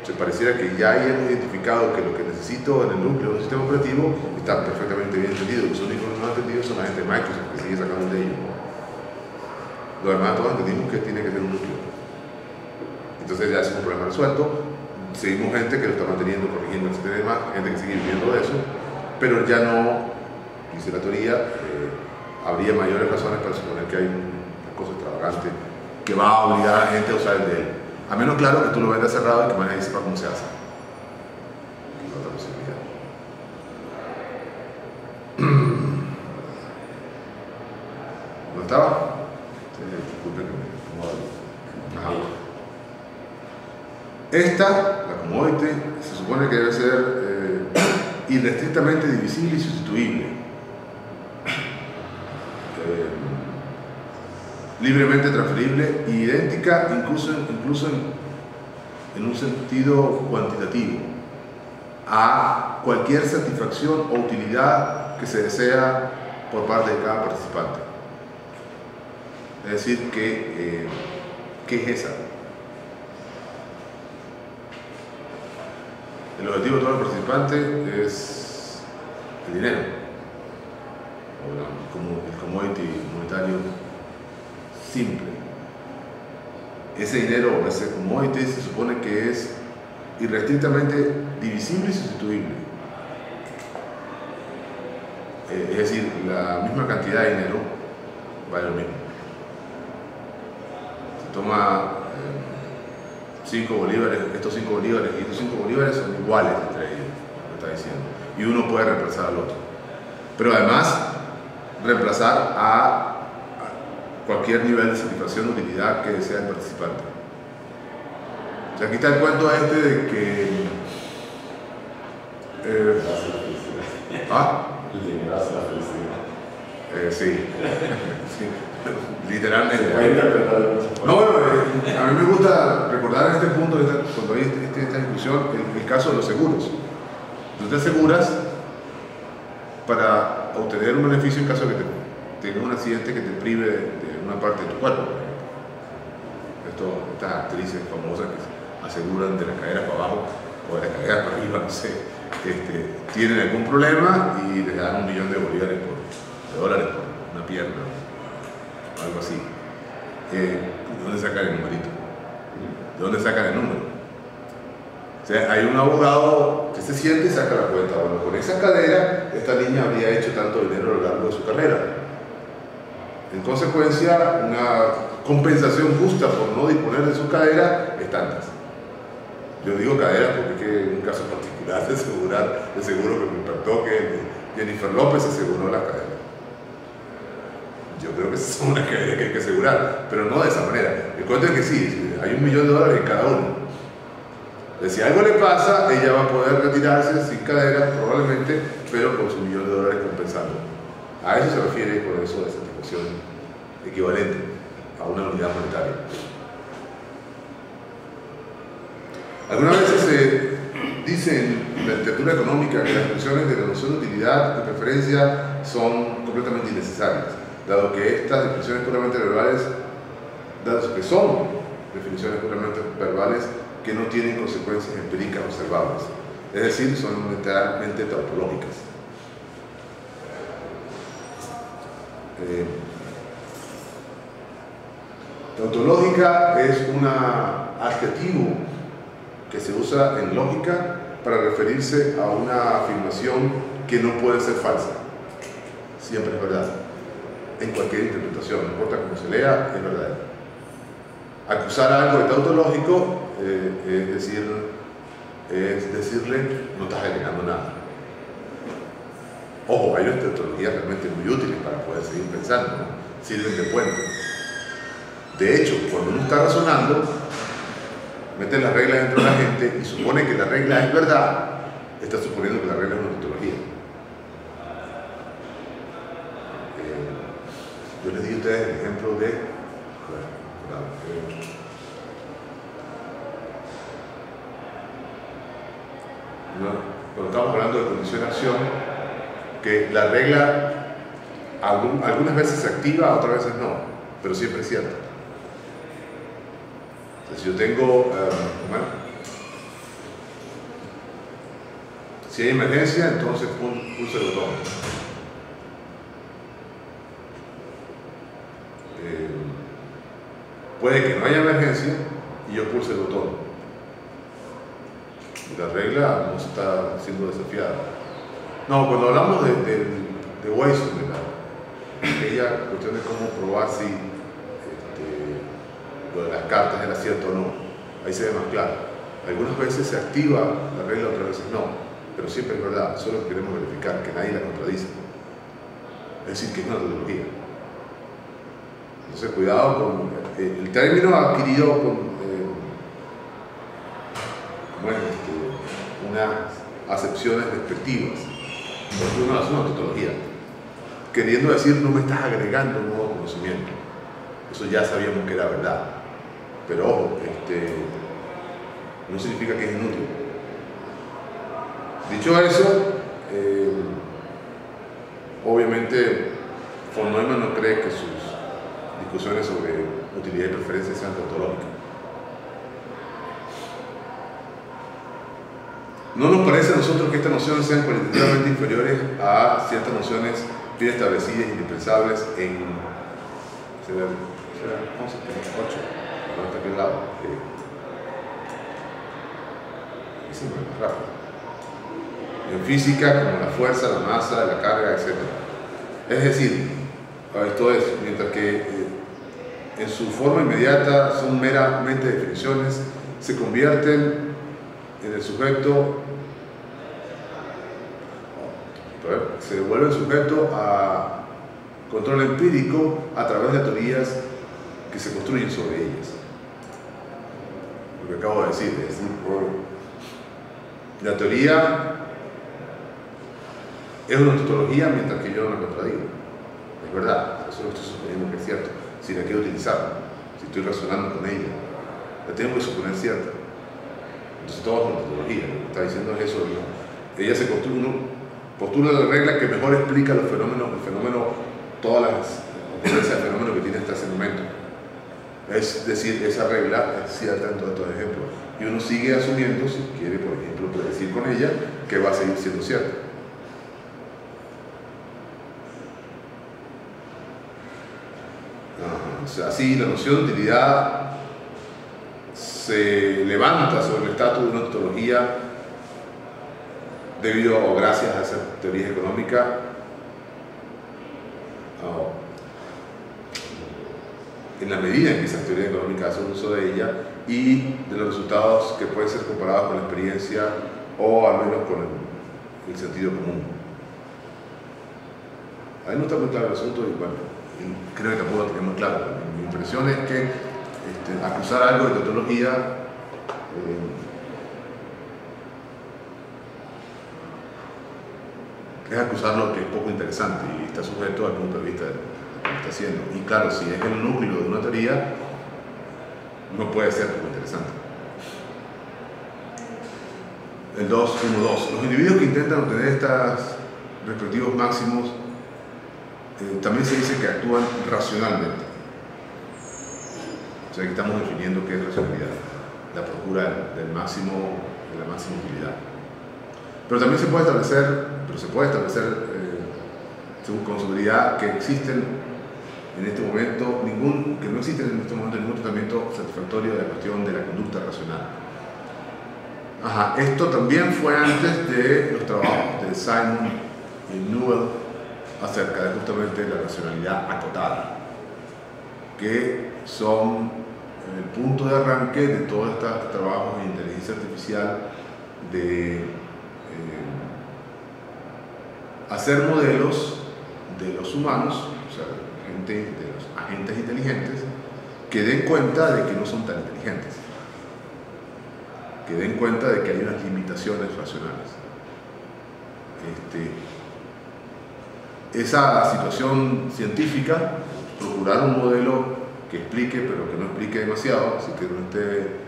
Se pareciera que ya hayamos identificado que lo que necesito en el núcleo de un sistema operativo está perfectamente bien entendido. Los únicos que no han entendido son la gente de Microsoft, que sigue sacando de ellos. Lo demás todos entendimos que tiene que ser un núcleo. Entonces ya es un problema resuelto. Seguimos gente que lo está manteniendo, corrigiendo, etc. Gente que sigue viviendo de eso, pero ya no, dice la teoría, habría mayores razones para suponer que hay una cosa extravagante que va a obligar a la gente a usar el de él. A menos, claro, que tú lo vendas cerrado y que nadie sepa cómo se hace. Es otra posibilidad. ¿Dónde estaba? Disculpe que me acomodo. Esta, la commodity, se supone que debe ser irrestrictamente divisible y sustituible. Libremente transferible e idéntica incluso en un sentido cuantitativo a cualquier satisfacción o utilidad que se desea por parte de cada participante. Es decir, ¿qué es esa? El objetivo de todos los participantes es el dinero, o el commodity monetario simple. Ese dinero o ese commodity se supone que es irrestrictamente divisible y sustituible. Es decir, la misma cantidad de dinero vale lo mismo. Se toma 5 bolívares, estos 5 bolívares y estos 5 bolívares son iguales entre ellos, lo está diciendo. Y uno puede reemplazar al otro. Pero además, reemplazar a cualquier nivel de satisfacción o utilidad que desea el participante. O sea, aquí está el cuento este de que... El dinero hace la felicidad. Sí. Sí. Literalmente. No, bueno, a mí me gusta recordar en este punto, cuando hay esta discusión, el caso de los seguros. Tú te aseguras para obtener un beneficio en caso de que tengas un accidente que te prive de una parte de tu cuerpo. Estas actrices famosas que se aseguran de las caderas para abajo o de las caderas para arriba, no sé, tienen algún problema y les dan $1 millón de bolívares de dólares por una pierna, algo así. ¿De dónde sacan el numerito? ¿De dónde sacan el número? O sea, hay un abogado que se siente y saca la cuenta. Bueno, con esa cadera, esta niña habría hecho tanto dinero a lo largo de su carrera. En consecuencia, una compensación justa por no disponer de su cadera es tantas. Yo digo cadera porque es que en un caso particular de seguro que me impactó que Jennifer López aseguró la cadera. Yo creo que esa es una cadera que hay que asegurar, pero no de esa manera. El cuento es que sí, hay $1 millón en cada uno. Si algo le pasa, ella va a poder retirarse sin cadera, probablemente, pero con su $1 millón compensando. A eso se refiere con eso de satisfacción equivalente a una unidad monetaria. Algunas veces se dice en la literatura económica que las expresiones de la noción de utilidad y preferencia son completamente innecesarias, dado que estas definiciones puramente verbales, dado que son definiciones puramente verbales que no tienen consecuencias empíricas observables, es decir, son literalmente tautológicas. Tautológica es un adjetivo que se usa en lógica para referirse a una afirmación que no puede ser falsa. Siempre es verdad. En cualquier interpretación, no importa cómo se lea, es verdad. Acusar algo de tautológico es decirle no estás agregando nada. Ojo, hay unas tautologías realmente muy útiles para poder seguir pensando, ¿no? Sirven de puente. De hecho, cuando uno está razonando, mete las reglas dentro de la gente y supone que la regla es verdad, está suponiendo que la regla es una tautología. Yo les di a ustedes el ejemplo de... Cuando estamos hablando de condición de acción, que la regla algunas veces se activa, otras veces no, pero siempre es cierto. Entonces, si yo tengo, si hay emergencia, entonces pulso el botón. Puede que no haya emergencia y yo pulse el botón. La regla no está siendo desafiada. No, cuando hablamos de Weissenberg, aquella cuestión de cómo probar si lo de las cartas era cierto o no, ahí se ve más claro. Algunas veces se activa la regla, otras veces no, pero siempre es verdad, solo queremos verificar que nadie la contradice. Es decir, que es una tautología. Entonces, cuidado con el término adquirido con unas acepciones despectivas, porque uno hace una tautología, queriendo decir no me estás agregando un nuevo conocimiento. Eso ya sabíamos que era verdad, pero ojo, no significa que es inútil. Dicho eso, obviamente von Neumann no cree que sus discusiones sobre utilidad y preferencia sean tautológicas. No nos parece a nosotros que estas nociones sean cualitativamente inferiores a ciertas nociones bien establecidas e indispensables en... ¿Cómo se llama? 8. ¿No está aquí al lado? Sí, más rápido. En física, como la fuerza, la masa, la carga, etc. Es decir, esto es, mientras que en su forma inmediata son meramente definiciones, se convierten en el sujeto, se vuelven sujeto a control empírico a través de teorías que se construyen sobre ellas. Lo que acabo de decir, es decir, la teoría es una tautología mientras que yo no la contradigo. Es verdad, eso lo estoy suponiendo que es cierto. Si la quiero utilizar, si estoy razonando con ella, la tengo que suponer cierta. Entonces todo es una tautología. Lo que está diciendo es eso. ¿No? Ella se postula la regla que mejor explica los fenómenos, todas las ocurrencias del fenómeno que tiene hasta ese momento. Es decir, esa regla es cierta en todos estos ejemplos. Y uno sigue asumiendo, si quiere, por ejemplo, predecir con ella, que va a seguir siendo cierta. O sea, así la noción de utilidad se levanta sobre el estatus de una tautología debido o gracias a esa teoría económica en la medida en que esa teoría económica hace uso de ella y de los resultados que pueden ser comparados con la experiencia o al menos con el sentido común. Ahí no está muy claro el asunto y bueno, creo que tampoco lo tenemos claro. Mi impresión es que acusar algo de tautología es acusar lo que es poco interesante y está sujeto al punto de vista de lo que está haciendo. Y claro, si es el núcleo de una teoría, no puede ser poco interesante. El 2.1.2. Los individuos que intentan obtener estos respectivos máximos también se dice que actúan racionalmente. O sea, que estamos definiendo qué es racionalidad, la procura del máximo, de la máxima utilidad. Pero también se puede establecer, con seguridad que existen en este momento que no existe en este momento ningún tratamiento satisfactorio de la cuestión de la conducta racional. Esto también fue antes de los trabajos de Simon y Newell acerca de justamente la racionalidad acotada, que son el punto de arranque de todos estos trabajos de inteligencia artificial de hacer modelos de los humanos, o sea, de los agentes inteligentes, que den cuenta de que no son tan inteligentes, que den cuenta de que hay unas limitaciones racionales. esa situación científica, procurar un modelo que explique, pero que no explique demasiado, así que no esté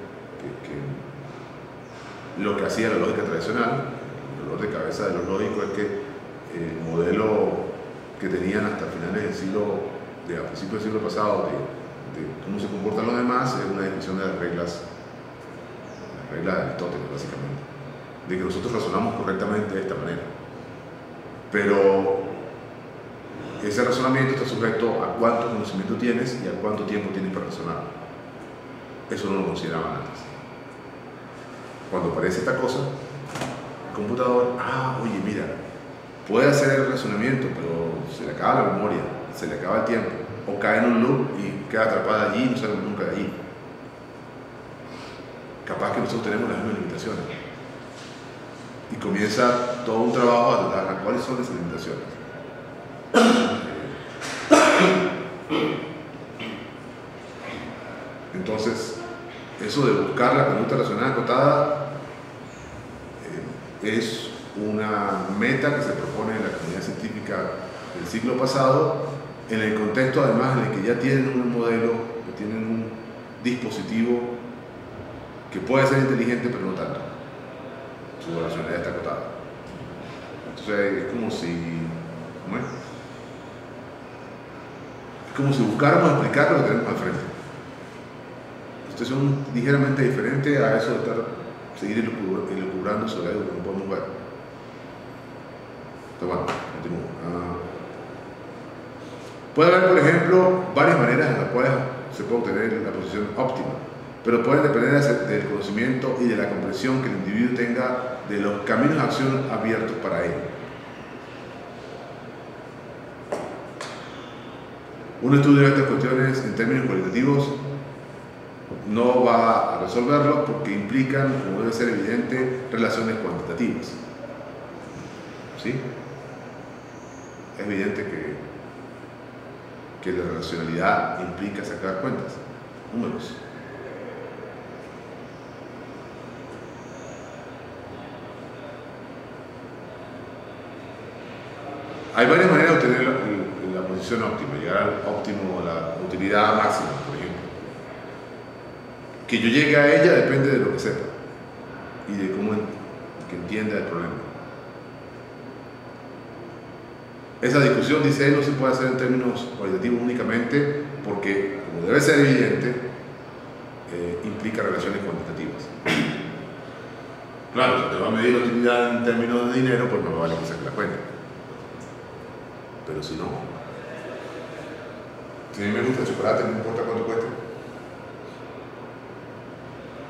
lo que hacía la lógica tradicional. El dolor de cabeza de los lógicos es que el modelo que tenían hasta finales del siglo, a principios del siglo pasado, de cómo se comportan los demás, es una descripción de las reglas de Aristóteles, básicamente, de que nosotros razonamos correctamente de esta manera. Pero ese razonamiento está sujeto a cuánto conocimiento tienes y a cuánto tiempo tienes para razonar. Eso no lo consideraban antes. Cuando aparece esta cosa, el computador, oye, mira, puede hacer el razonamiento, pero se le acaba la memoria, se le acaba el tiempo, o cae en un loop y queda atrapada allí y no sale nunca de allí. Capaz que nosotros tenemos las mismas limitaciones. Y comienza todo un trabajo a tratar cuáles son esas limitaciones. Entonces, eso de buscar la conducta racional acotada es una meta que se propone en la comunidad científica del siglo pasado, en el contexto además en el que ya tienen un modelo, que tienen un dispositivo que puede ser inteligente pero no tanto. Su racionalidad está acotada. Entonces es como si, ¿cómo es? Es como si buscáramos explicar lo que tenemos al frente. Esta es ligeramente diferente a eso de seguir elucubrando sobre algo que no podemos ver. Entonces, bueno, continúo. Puede haber, por ejemplo, varias maneras en las cuales se puede obtener la posición óptima, pero pueden depender del conocimiento y de la comprensión que el individuo tenga de los caminos de acción abiertos para él. Un estudio de estas cuestiones en términos cualitativos no va a resolverlo porque implican, como debe ser evidente, relaciones cuantitativas. ¿Sí? Es evidente que la racionalidad implica sacar cuentas, números. Hay varias maneras de obtener la posición óptima, llegar al óptimo, la utilidad máxima, por ejemplo. Que yo llegue a ella depende de lo que sepa y de cómo que entienda el problema. Esa discusión, dice él, no se puede hacer en términos cualitativos únicamente porque, como debe ser evidente, implica relaciones cuantitativas. Claro, si te va a medir la utilidad en términos de dinero, pues no me vale que saque la cuenta. Pero si no, si a mí me gusta el chocolate, no importa cuánto cueste,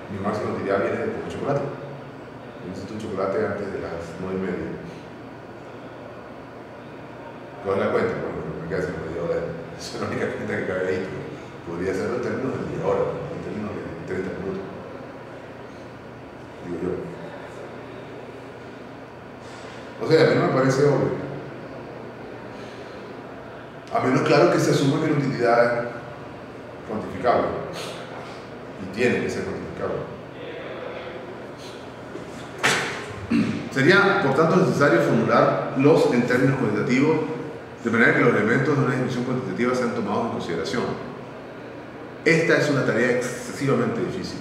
mi máxima utilidad viene de comer chocolate. Necesito un chocolate antes de las 9:30. ¿Cuál es la cuenta? Bueno, me queda sin media hora. Es la única cuenta que cabe ahí. Podría ser en términos de media hora, en términos de 30 minutos. Digo yo. O sea, a mí no me parece obvio. A menos claro que se asume que la utilidad es cuantificable. Y tiene que ser cuantificable. Sería, por tanto, necesario formularlos en términos cuantitativos, de manera que los elementos de una definición cuantitativa sean tomados en consideración. Esta es una tarea excesivamente difícil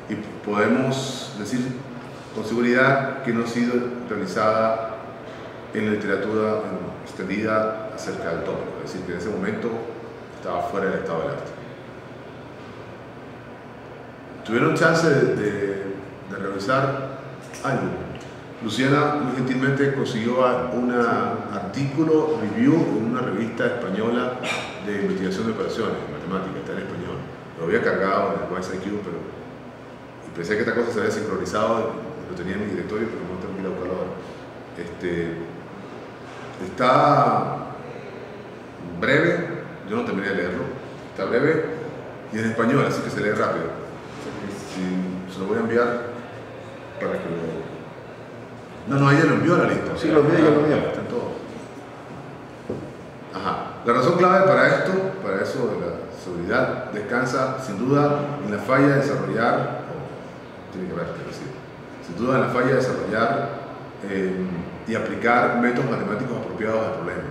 y podemos decir con seguridad que no ha sido realizada en la literatura extendida acerca del tópico, es decir, que en ese momento estaba fuera del estado del arte. Tuvieron chance de revisar algo. Luciana muy gentilmente consiguió un artículo review en una revista española de investigación de operaciones en matemáticas, está en español. Lo había cargado en el WiseIQ, pero pensé que esta cosa se había sincronizado, lo tenía en mi directorio, pero no tengo que ir a buscarlo ahora. Está breve, yo no terminé de leerlo, está breve y en español, así que se lee rápido. Se lo voy a enviar para que lo... No, ella lo envió a la lista. Sí, lo envió, lo envió. Está en todo. Ajá. La razón clave para esto, para eso de la seguridad, descansa sin duda en la falla de desarrollar, tiene que ver, quiero decir, sin duda en la falla de desarrollar y aplicar métodos matemáticos apropiados al problema.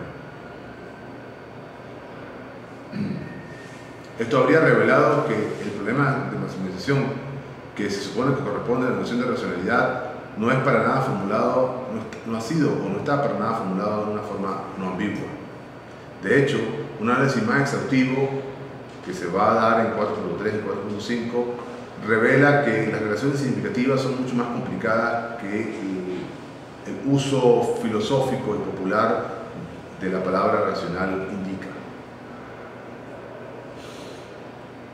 Esto habría revelado que el problema de maximización, que se supone que corresponde a la noción de racionalidad, no es para nada formulado, no ha sido o no está para nada formulado de una forma no ambigua. De hecho, un análisis más exhaustivo que se va a dar en 4.3 y 4.5 revela que las relaciones significativas son mucho más complicadas que el uso filosófico y popular de la palabra racional indica.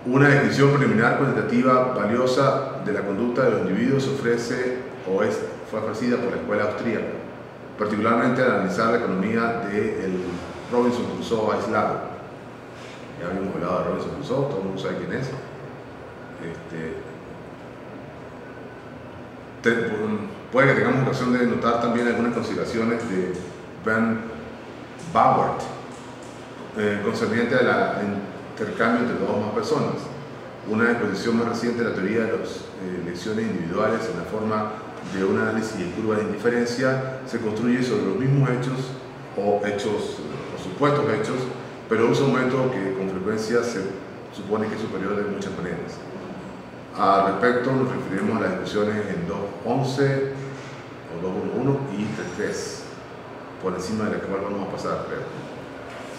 Una descripción preliminar cuantitativa valiosa de la conducta de los individuos fue ofrecida por la escuela austríaca, particularmente al analizar la economía del Robinson Crusoe aislado. Ya habíamos hablado de Robinson Crusoe, todo el mundo sabe quién es. Puede que tengamos ocasión de notar también algunas consideraciones de Van Bauwert concerniente al intercambio entre dos o más personas. Una exposición más reciente de la teoría de las elecciones individuales en la forma de un análisis de curva de indiferencia se construye sobre los mismos hechos o supuestos hechos, pero usa un método que con frecuencia se supone que es superior de muchas maneras. Al respecto nos referiremos a las discusiones en 2.11 o 2.1 y 3.3, por encima de la cual vamos a pasar, creo.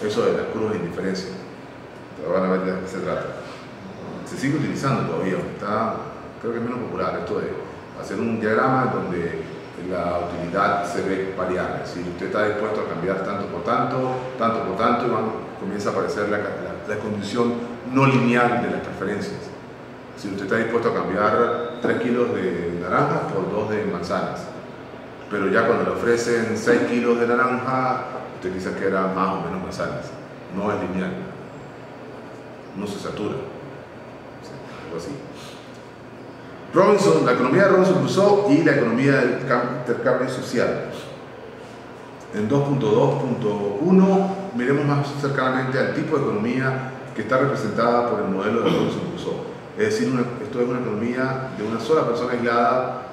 Eso de las curvas de indiferencia, van a ver de qué se trata. Se sigue utilizando todavía, creo que es menos popular esto de hacer un diagrama donde la utilidad se ve variable. Si usted está dispuesto a cambiar tanto por tanto, y comienza a aparecer la condición no lineal de las preferencias. Si usted está dispuesto a cambiar 3 kilos de naranja por 2 de manzanas, pero ya cuando le ofrecen 6 kilos de naranja, usted quizás quiera más o menos manzanas. No es lineal, no se satura, algo así. La economía de Robinson Crusoe y la economía del intercambio social. En 2.2.1 miremos más cercanamente al tipo de economía que está representada por el modelo de Robinson Crusoe. Es decir, esto es una economía de una sola persona aislada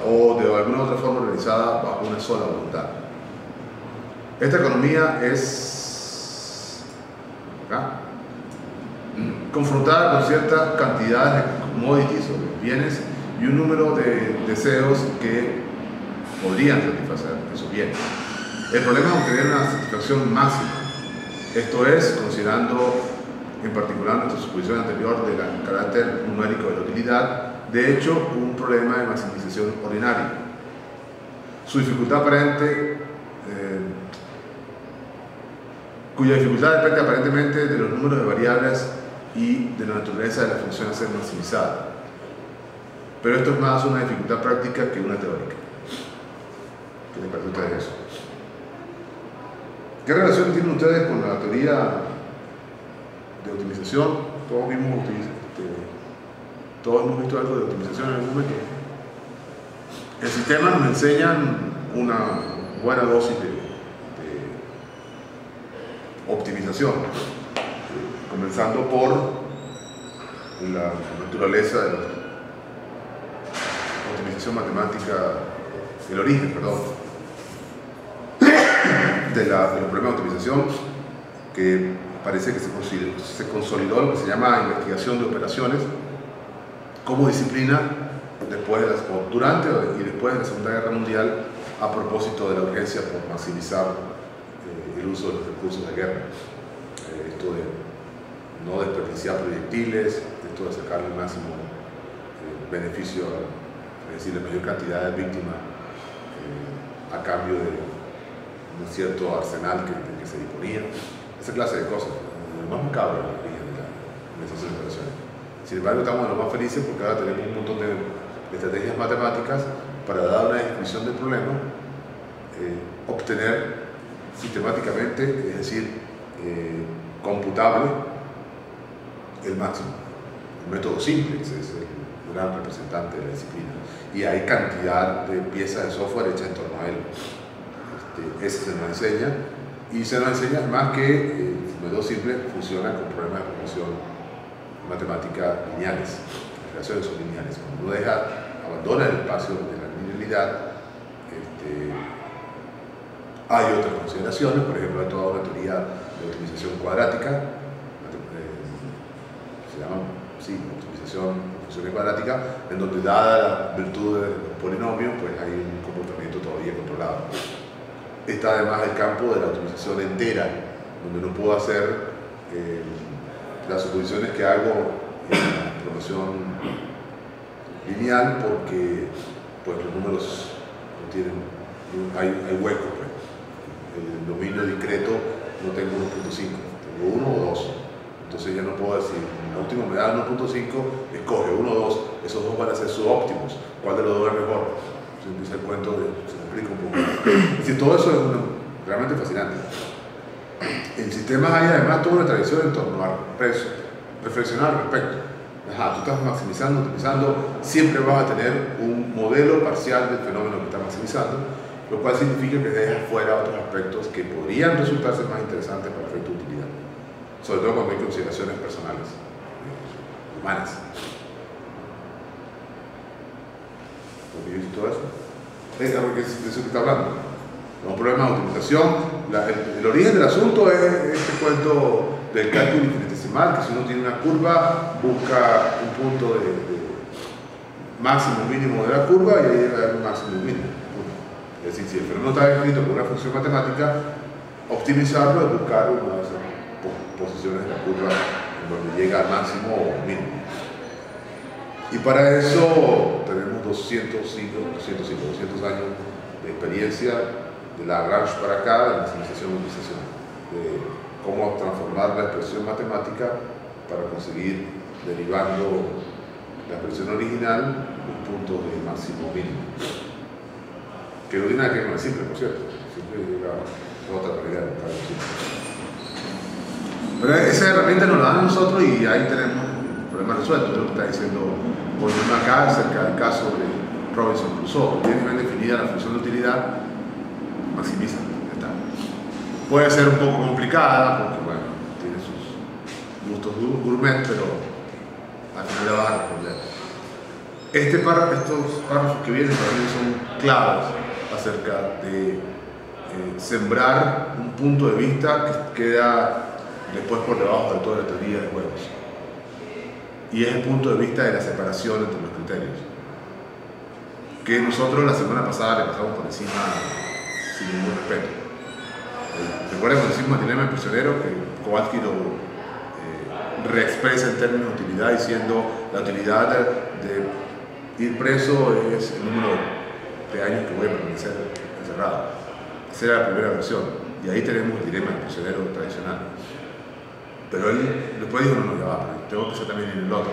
o de alguna otra forma organizada bajo una sola voluntad. Esta economía es confrontada con ciertas cantidades de commodities o bienes y un número de deseos que podrían satisfacer esos bienes. El problema es obtener una satisfacción máxima, esto es, considerando en particular nuestra suposición anterior del carácter numérico de la utilidad, de hecho, un problema de maximización ordinario. Su dificultad aparente, cuya dificultad depende aparentemente de los números de variables y de la naturaleza de la función a ser maximizada. Pero esto es más una dificultad práctica que una teórica. ¿Qué les parece a ustedes eso? ¿Qué relación tienen ustedes con la teoría de optimización? Todos hemos visto algo de optimización en algún momento. El sistema nos enseña una buena dosis de optimización, comenzando por la naturaleza de la optimización matemática, el origen, de los problemas de optimización, que parece que se consolidó lo que se llama investigación de operaciones como disciplina durante y después de la Segunda Guerra Mundial, a propósito de la urgencia por maximizar el uso de los recursos de guerra. Esto de no desperdiciar proyectiles, esto de sacarle el máximo beneficio, es decir, la mayor cantidad de víctimas a cambio de un cierto arsenal que se disponía, esa clase de cosas, lo más macabro en el origen de esas operaciones. Sin embargo, estamos de lo más felices porque ahora tenemos un montón de estrategias matemáticas para dar una descripción del problema, obtener sistemáticamente, es decir, computable, el máximo. El método simplex es el gran representante de la disciplina y hay cantidad de piezas de software hechas en torno a él. Ese se nos enseña y se nos enseña más que el método simple funciona con problemas de proporción matemática lineales. Las relaciones son lineales. Cuando uno abandona el espacio de la linealidad, Hay otras consideraciones, por ejemplo, hay toda una teoría de optimización cuadrática, se llama optimización de funciones cuadráticas, en donde dada la virtud de los polinomios, pues hay un comportamiento todavía controlado. Está además el campo de la optimización entera, donde no puedo hacer las suposiciones que hago en la programación lineal porque pues, los números no tienen, hay huecos. Pues. El dominio discreto no tengo 1.5, tengo 1 o 2. Entonces ya no puedo decir, en la última me da 1.5, escoge 1 o 2, esos dos van a ser subóptimos. ¿Cuál de los dos es mejor? Se empieza el cuento, se me explica un poco. Es decir, todo eso es realmente fascinante. En sistemas hay además toda una tradición en torno a reflexionar al respecto. Ajá, tú estás maximizando, optimizando, siempre vas a tener un modelo parcial del fenómeno que estás maximizando, lo cual significa que dejas fuera otros aspectos que podrían resultarse más interesantes para efecto de utilidad, sobre todo cuando hay consideraciones personales, humanas. ¿Por qué yo todo eso? De eso que está hablando. Un problema de optimización. El origen del asunto es este cuento del cálculo infinitesimal, que si uno tiene una curva, busca un punto de máximo mínimo de la curva y ahí va a haber un máximo mínimo. Es decir, si el fenómeno está escrito por una función matemática, optimizarlo es buscar una de esas posiciones de la curva en donde llega al máximo o mínimo. Y para eso tenemos 200 años de experiencia de Lagrange para acá, de maximización y optimización, de cómo transformar la expresión matemática para conseguir, derivando la expresión original, un punto de máximo mínimo. Que no tiene nada que ver con el simple, por cierto. Siempre llega a otra manera de buscar el simple. Pero esa herramienta nos la dan a nosotros y ahí tenemos el problema resuelto. Lo que está diciendo volviendo acá acerca del caso de Robinson Crusoe. Tiene bien definida la función de utilidad, maximiza. Ya está. Puede ser un poco complicada porque, bueno, tiene sus gustos gourmet, pero al final le vas a responder. Estos párrafos que vienen también son claves acerca de sembrar un punto de vista que queda después por debajo de toda la teoría de juegos. Y es el punto de vista de la separación entre los criterios. Que nosotros la semana pasada le pasamos por encima sin ningún respeto. ¿Recuerdan cuando decimos el dilema del prisionero? Que Kowalski lo reexpresa en términos de utilidad diciendo la utilidad de ir preso es el número de años que voy a permanecer encerrado. Esa era la primera versión. Y ahí tenemos el dilema del prisionero tradicional. Pero él después dijo, no, ya va, tengo que ser también en el otro.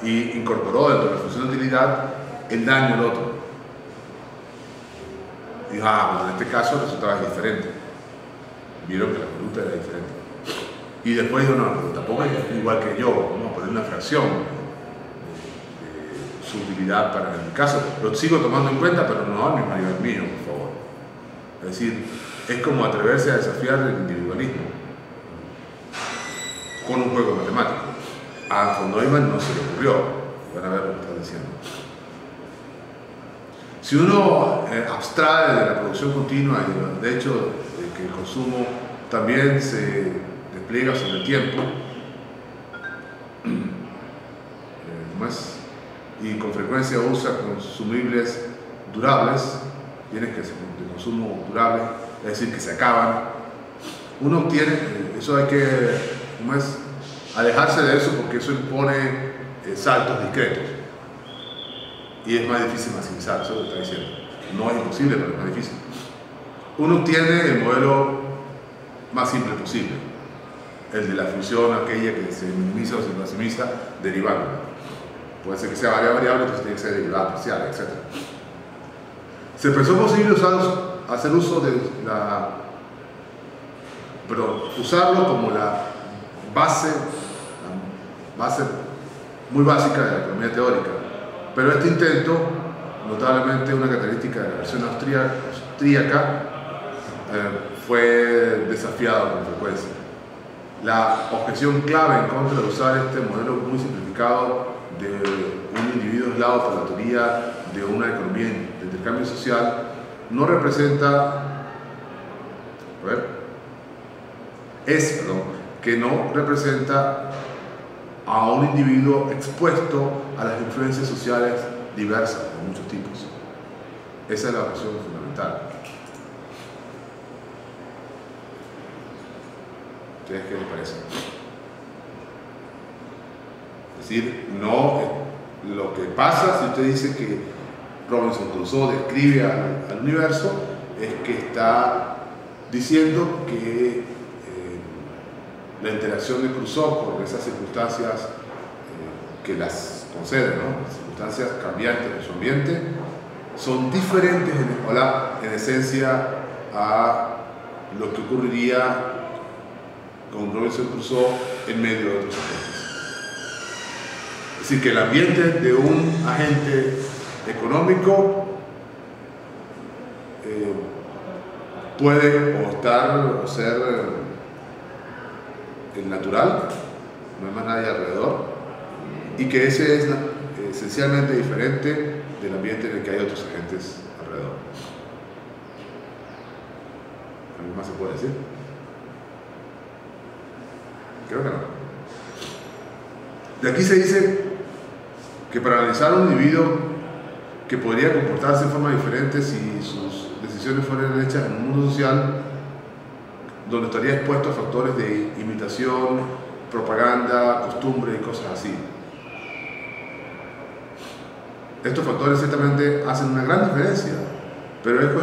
Y incorporó dentro de la función de utilidad el daño al otro. Y dijo, pues en este caso el resultado es diferente. Vieron que la conducta era diferente. Y después dijo, no, tampoco es igual que yo, vamos a poner una fracción de su utilidad para mi caso. Lo sigo tomando en cuenta, pero no al mismo nivel mío, por favor. Es decir, es como atreverse a desafiar el individualismo con un juego matemático. A von Neumann no se le ocurrió. Van a ver lo que está diciendo. Si uno abstrae de la producción continua y de hecho de que el consumo también se despliega sobre el tiempo, y con frecuencia usa consumibles durables, bienes que de consumo durable, es decir, que se acaban, uno obtiene, eso hay que alejarse de eso porque eso impone saltos discretos y es más difícil maximizar, eso es lo que está diciendo. No es imposible, pero es más difícil. Uno obtiene el modelo más simple posible, el de la función aquella que se minimiza o se maximiza derivando. Puede ser que sea variable, entonces tiene que ser derivada parcial, etc. Se pensó posible hacer uso de usarlo como la base muy básica de la economía teórica. Pero este intento, notablemente una característica de la versión austríaca, fue desafiado con frecuencia. La objeción clave en contra de usar este modelo muy simplificado de un individuo aislado por la teoría de una economía de intercambio social no representa, que no representa a un individuo expuesto a las influencias sociales diversas de muchos tipos. Esa es la cuestión fundamental. ¿Ustedes qué les parece? Es decir, no lo que pasa si usted dice que Robinson Crusoe describe al universo, es que está diciendo que la interacción de Crusoe con esas circunstancias que las conceden, ¿no? Las circunstancias cambiantes de su ambiente, son diferentes en esencia a lo que ocurriría con Robinson Crusoe en medio de otros agentes. Es decir, que el ambiente de un agente económico puede o ser el natural, no hay más nadie alrededor, y que ese es esencialmente diferente del ambiente en el que hay otros agentes alrededor. ¿Algo más se puede decir? Creo que no. De aquí se dice que para analizar un individuo que podría comportarse de forma diferente si sus decisiones fueran hechas en un mundo social donde estaría expuesto a factores de imitación, propaganda, costumbre y cosas así. Estos factores ciertamente hacen una gran diferencia, pero debe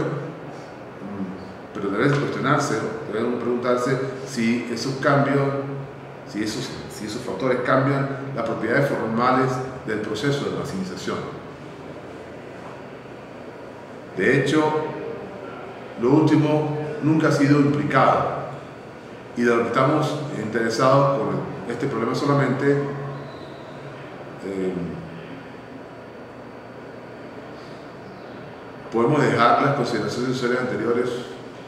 cuestionarse, debe preguntarse si esos cambios, si esos factores cambian las propiedades formales del proceso de maximización. De hecho, lo último nunca ha sido implicado, y de lo que estamos interesados con este problema solamente podemos dejar las consideraciones sociales anteriores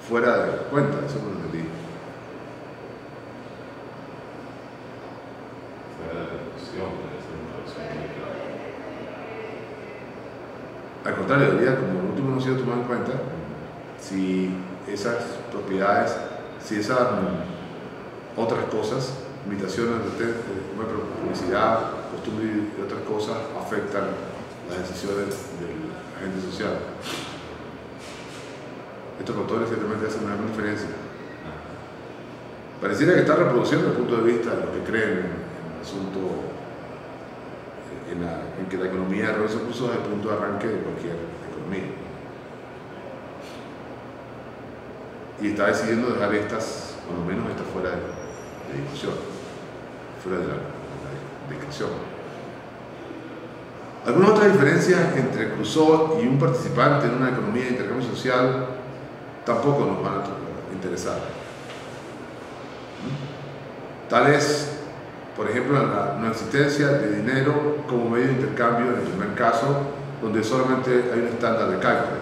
fuera de cuenta, eso no lo entendí. Al contrario, debería, como el último no ha sido tomado en cuenta, si esas propiedades, si esas otras cosas, imitaciones de publicidad, costumbre y otras cosas afectan las decisiones del agente social. Estos factores ciertamente hacen una gran diferencia. Pareciera que está reproduciendo el punto de vista de los que creen en el asunto, en que la economía de Robinson Crusoe es el punto de arranque de cualquier economía. Y está decidiendo dejar estas, por lo menos estas, fuera de discusión, fuera de la descripción. Algunas otras diferencias entre Crusoe y un participante en una economía de intercambio social tampoco nos van a interesar. Tal es, por ejemplo, la no existencia de dinero como medio de intercambio en el primer caso, donde solamente hay un estándar de cálculo,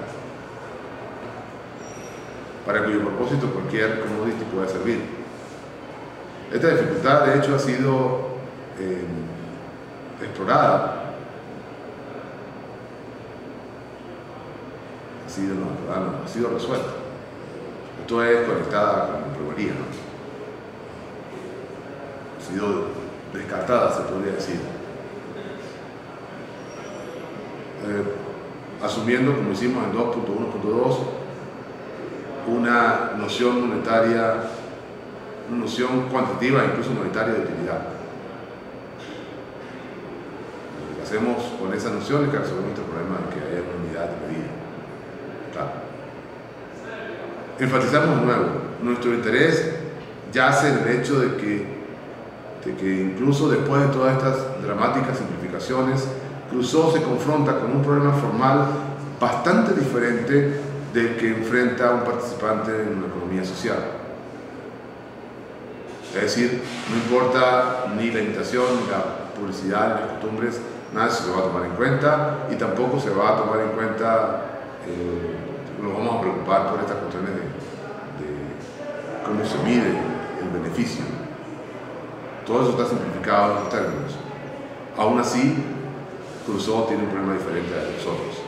para cuyo propósito cualquier commodity puede servir. Esta dificultad, de hecho, ha sido explorada, ha sido resuelta. Esto es conectada con la plomería, ¿no? Ha sido descartada, se podría decir. Asumiendo, como hicimos en 2.1.2, una noción monetaria, una noción cuantitativa, incluso monetaria de utilidad. Lo que hacemos con esa noción es que resolvemos este problema de que haya una unidad de medida. Claro. Enfatizamos de nuevo, nuestro interés yace en el hecho de que incluso después de todas estas dramáticas simplificaciones, Crusoe se confronta con un problema formal bastante diferente del que enfrenta un participante en una economía social. Es decir, no importa ni la imitación, ni la publicidad, ni las costumbres, nada se va a tomar en cuenta, y tampoco se va a tomar en cuenta, nos vamos a preocupar por estas cuestiones de cómo se mide el beneficio. Todo eso está simplificado en los términos. Aún así, Crusoe tiene un problema diferente a nosotros.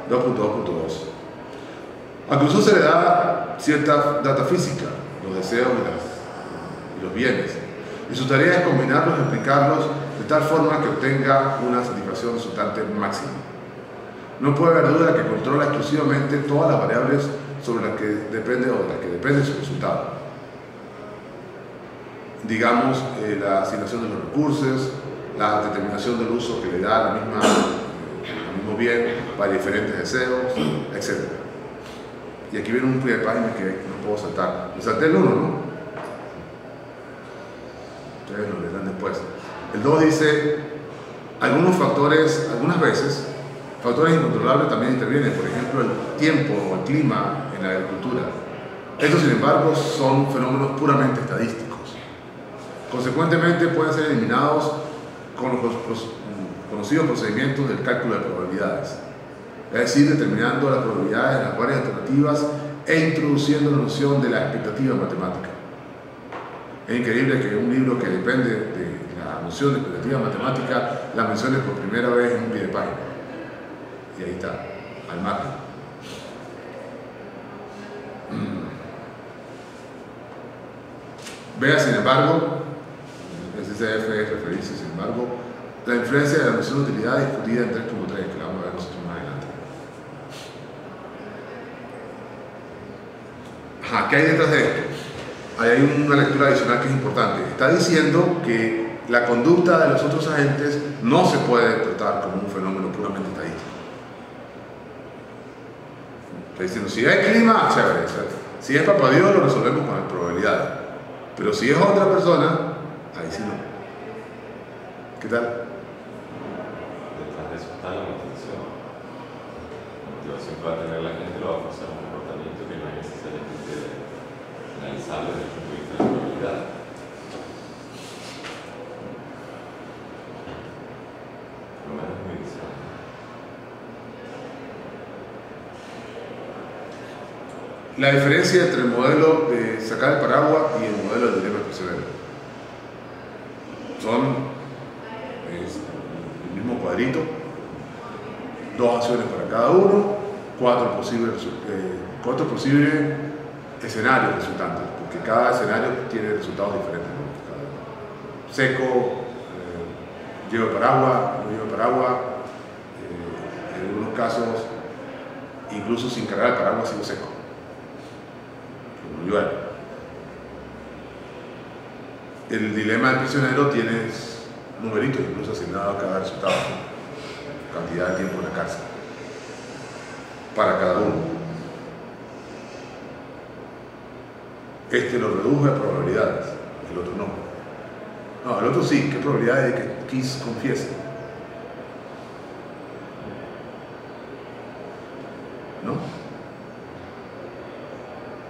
2.2.2. Al uso se le da cierta data física, los deseos y los bienes, y su tarea es combinarlos y aplicarlos de tal forma que obtenga una satisfacción resultante máxima. No puede haber duda de que controla exclusivamente todas las variables sobre las que depende o de las que depende su resultado. Digamos, la asignación de los recursos, la determinación del uso que le da al mismo bien para diferentes deseos, etc. Y aquí viene un pie de página que no puedo saltar. Me salté el 1, ¿no? Ustedes lo verán después. El 2 dice, algunas veces, factores incontrolables también intervienen, por ejemplo, el tiempo o el clima en la agricultura. Estos, sin embargo, son fenómenos puramente estadísticos. Consecuentemente, pueden ser eliminados con los conocidos procedimientos del cálculo de probabilidades, es decir, determinando las probabilidades de las varias alternativas e introduciendo la noción de la expectativa matemática. Es increíble que un libro que depende de la noción de expectativa matemática la mencione por primera vez en un pie de página. Y ahí está, al margen. Vea, sin embargo, el CCF es referirse, sin embargo, la influencia de la noción de utilidad discutida en 3.3, que la vamos a ver nosotros más adelante. ¿Qué hay detrás de esto? Ahí hay una lectura adicional que es importante. Está diciendo que la conducta de los otros agentes no se puede tratar como un fenómeno puramente estadístico. Está diciendo, si hay clima, chévere. Si es Papá Dios, lo resolvemos con las probabilidades. Pero si es otra persona, ahí sí no. ¿Qué tal? Detrás de eso está la motivación. La motivación que va a tener la gente lo va a forzar un comportamiento que no es necesariamente analizable desde el punto de vista de la probabilidad. Por lo menos es mi visión. La diferencia entre el modelo de sacar el paraguas y el modelo del dilema perseverante. Son el mismo cuadrito, 2 acciones para cada uno, 4 posibles escenarios resultantes, porque cada escenario tiene resultados diferentes, ¿no? Seco, lleva paraguas, no lleva paraguas, en algunos casos incluso sin cargar el paraguas sigo seco, como llueve. El dilema del prisionero tiene numeritos incluso asignados a cada resultado, cantidad de tiempo en la cárcel para cada uno. Este lo reduce a probabilidades, el otro no. No, el otro sí, ¿qué probabilidad de que Kiss confiese? ¿No?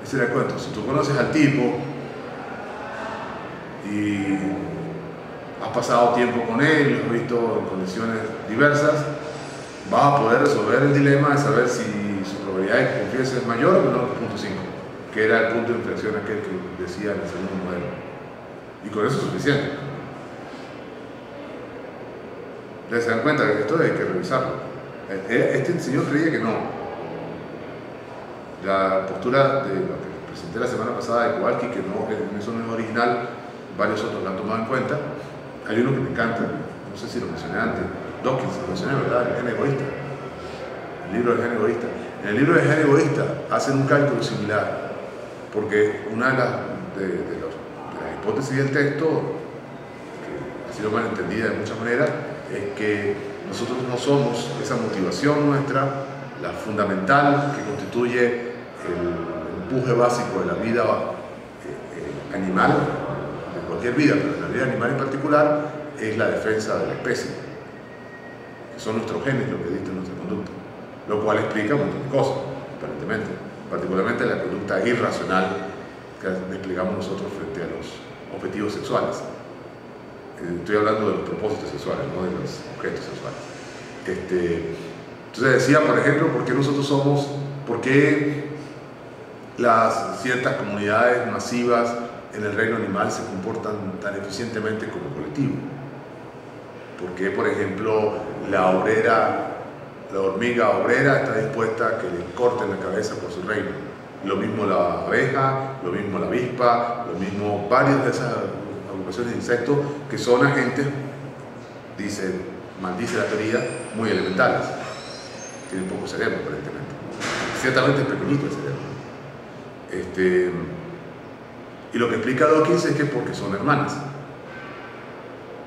Ese era el cuento. Si tú conoces al tipo y has pasado tiempo con él, lo has visto en condiciones diversas, vas a poder resolver el dilema de saber si su probabilidad de que confiese es mayor o menor que 0.5, que era el punto de inflexión aquel que decía en el segundo modelo. Y con eso es suficiente. ¿Ya se dan cuenta que esto hay que revisarlo? Este señor creía que no. La postura de lo que presenté la semana pasada de Kowalski, que no, eso no es original, varios otros lo han tomado en cuenta. Hay uno que me encanta, no sé si lo mencioné antes, Dawkins, lo mencioné, ¿verdad? El gen egoísta. El libro del gen egoísta. En el libro del gen egoísta hacen un cálculo similar, porque una de las hipótesis del texto, que ha sido mal entendida de muchas maneras, es que nosotros no somos esa motivación nuestra, la fundamental que constituye el empuje básico de la vida animal, de cualquier vida, pero de la vida animal en particular, es la defensa de la especie, que son nuestros genes lo que dictan nuestra conducta, lo cual explica un montón de cosas, aparentemente, particularmente la conducta irracional que desplegamos nosotros frente a los objetivos sexuales. Estoy hablando de los propósitos sexuales, no de los objetos sexuales. Entonces decía, por ejemplo, por qué las ciertas comunidades masivas en el reino animal se comportan tan eficientemente como colectivo. ¿Por qué, por ejemplo, la obrera La hormiga obrera está dispuesta a que le corten la cabeza por su reino. Lo mismo la abeja, lo mismo la avispa, lo mismo varias de esas agrupaciones de insectos que son agentes, maldice la teoría, muy elementales. Tienen poco cerebro, aparentemente. Ciertamente es pequeñito el cerebro. Y lo que explica Dawkins es que porque son hermanas.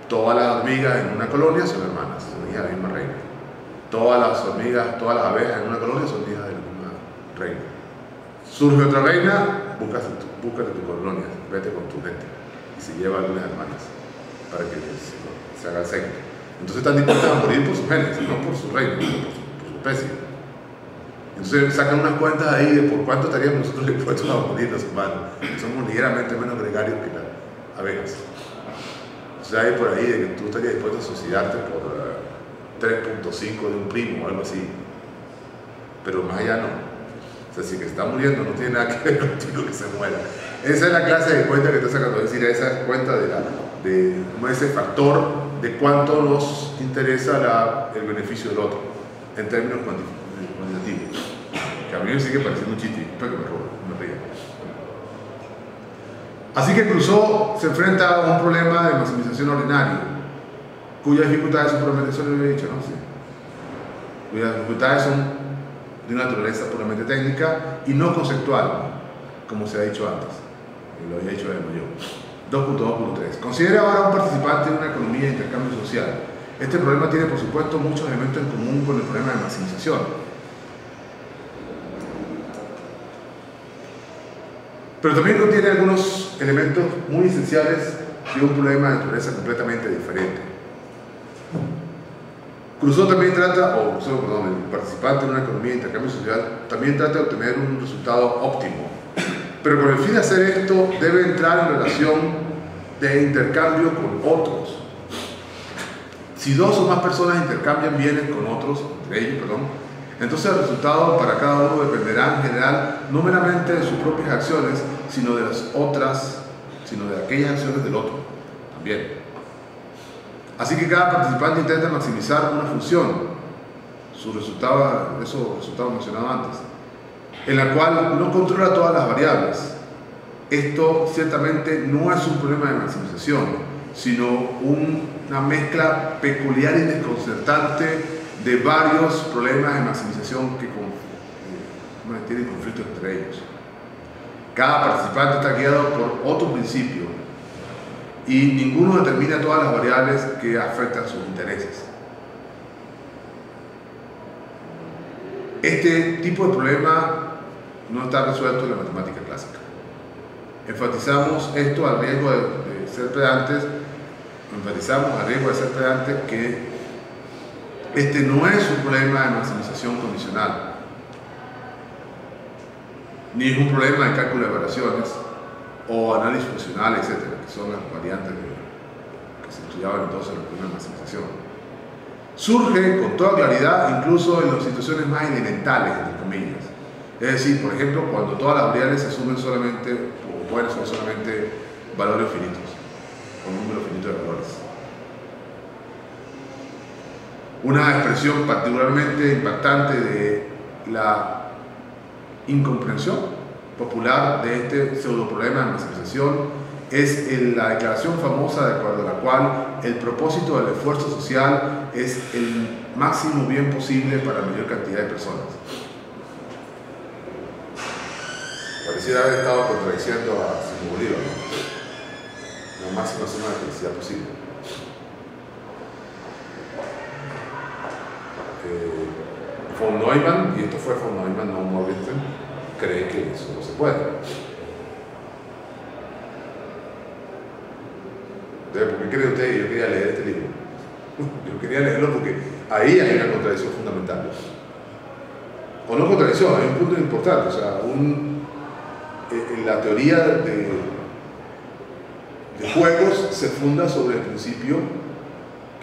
Todas las hormigas en una colonia son hermanas, son hijas de la misma reina. Todas las hormigas, todas las abejas en una colonia son hijas de la misma reina. Surge otra reina, búscate tu colonia, vete con tu gente. Y se lleva algunas hermanas para que se haga el sexo. Entonces están dispuestas a morir por sus genes, no por su reino, sino por su especie. Entonces sacan unas cuentas ahí de por cuánto estaríamos nosotros dispuestos a morir los humanos. Somos ligeramente menos gregarios que las abejas. Entonces hay por ahí de que tú estarías dispuesto a suicidarte por 3.5 de un primo o algo así. Pero más allá no. O sea, si que está muriendo no tiene nada que ver contigo que se muera. Esa es la clase de cuenta que está sacando. Es decir, esa cuenta de ese factor de cuánto nos interesa el beneficio del otro en términos cuantitativos. Que a mí me sigue pareciendo un chiste, espero que me ría. Así que Clouseau se enfrenta a un problema de maximización ordinario, cuyas dificultades son puramente, eso lo he dicho, ¿no? Sí. Cuyas dificultades son de una naturaleza puramente técnica y no conceptual, como se ha dicho antes, y lo había dicho yo. 2.2.3. Considera ahora un participante de una economía de intercambio social. Este problema tiene, por supuesto, muchos elementos en común con el problema de maximización. Pero también contiene algunos elementos muy esenciales de un problema de naturaleza completamente diferente. Clouseau también trata, el participante en una economía de intercambio social también trata de obtener un resultado óptimo. Pero con el fin de hacer esto debe entrar en relación de intercambio con otros. Si dos o más personas intercambian bienes con otros, entre ellos, entonces el resultado para cada uno dependerá en general no meramente de sus propias acciones, sino de las otras, sino de aquellas acciones del otro también. Así que cada participante intenta maximizar una función, su resultado mencionado antes, en la cual no controla todas las variables. Esto ciertamente no es un problema de maximización, sino una mezcla peculiar y desconcertante de varios problemas de maximización que tienen conflictos entre ellos. Cada participante está guiado por otro principio y ninguno determina todas las variables que afectan sus intereses. Este tipo de problema no está resuelto en la matemática clásica. Enfatizamos esto al riesgo de ser pedantes, que este no es un problema de maximización condicional, ni es un problema de cálculo de variaciones o análisis funcional, etcétera, que son las variantes que se estudiaban entonces en los problemas de maximización. Surge con toda claridad incluso en las situaciones más elementales, entre comillas. Es decir, por ejemplo, cuando todas las variables se asumen solamente, o pueden ser solamente valores finitos, o un número finito de valores. Una expresión particularmente impactante de la incomprensión popular de este pseudoproblema de maximización es la declaración famosa de acuerdo a la cual el propósito del esfuerzo social es el máximo bien posible para la mayor cantidad de personas. Pareciera haber estado contradiciendo a Simón Bolívar, ¿no? La máxima suma de felicidad posible. Von Neumann, y esto fue von Neumann, no Morgenstern, cree que eso no se puede. Entonces, ¿por qué cree usted que yo quería leer este libro? Yo quería leerlo porque ahí hay una contradicción fundamental. O no contradicción, hay un punto importante. O sea, la teoría de juegos se funda sobre el principio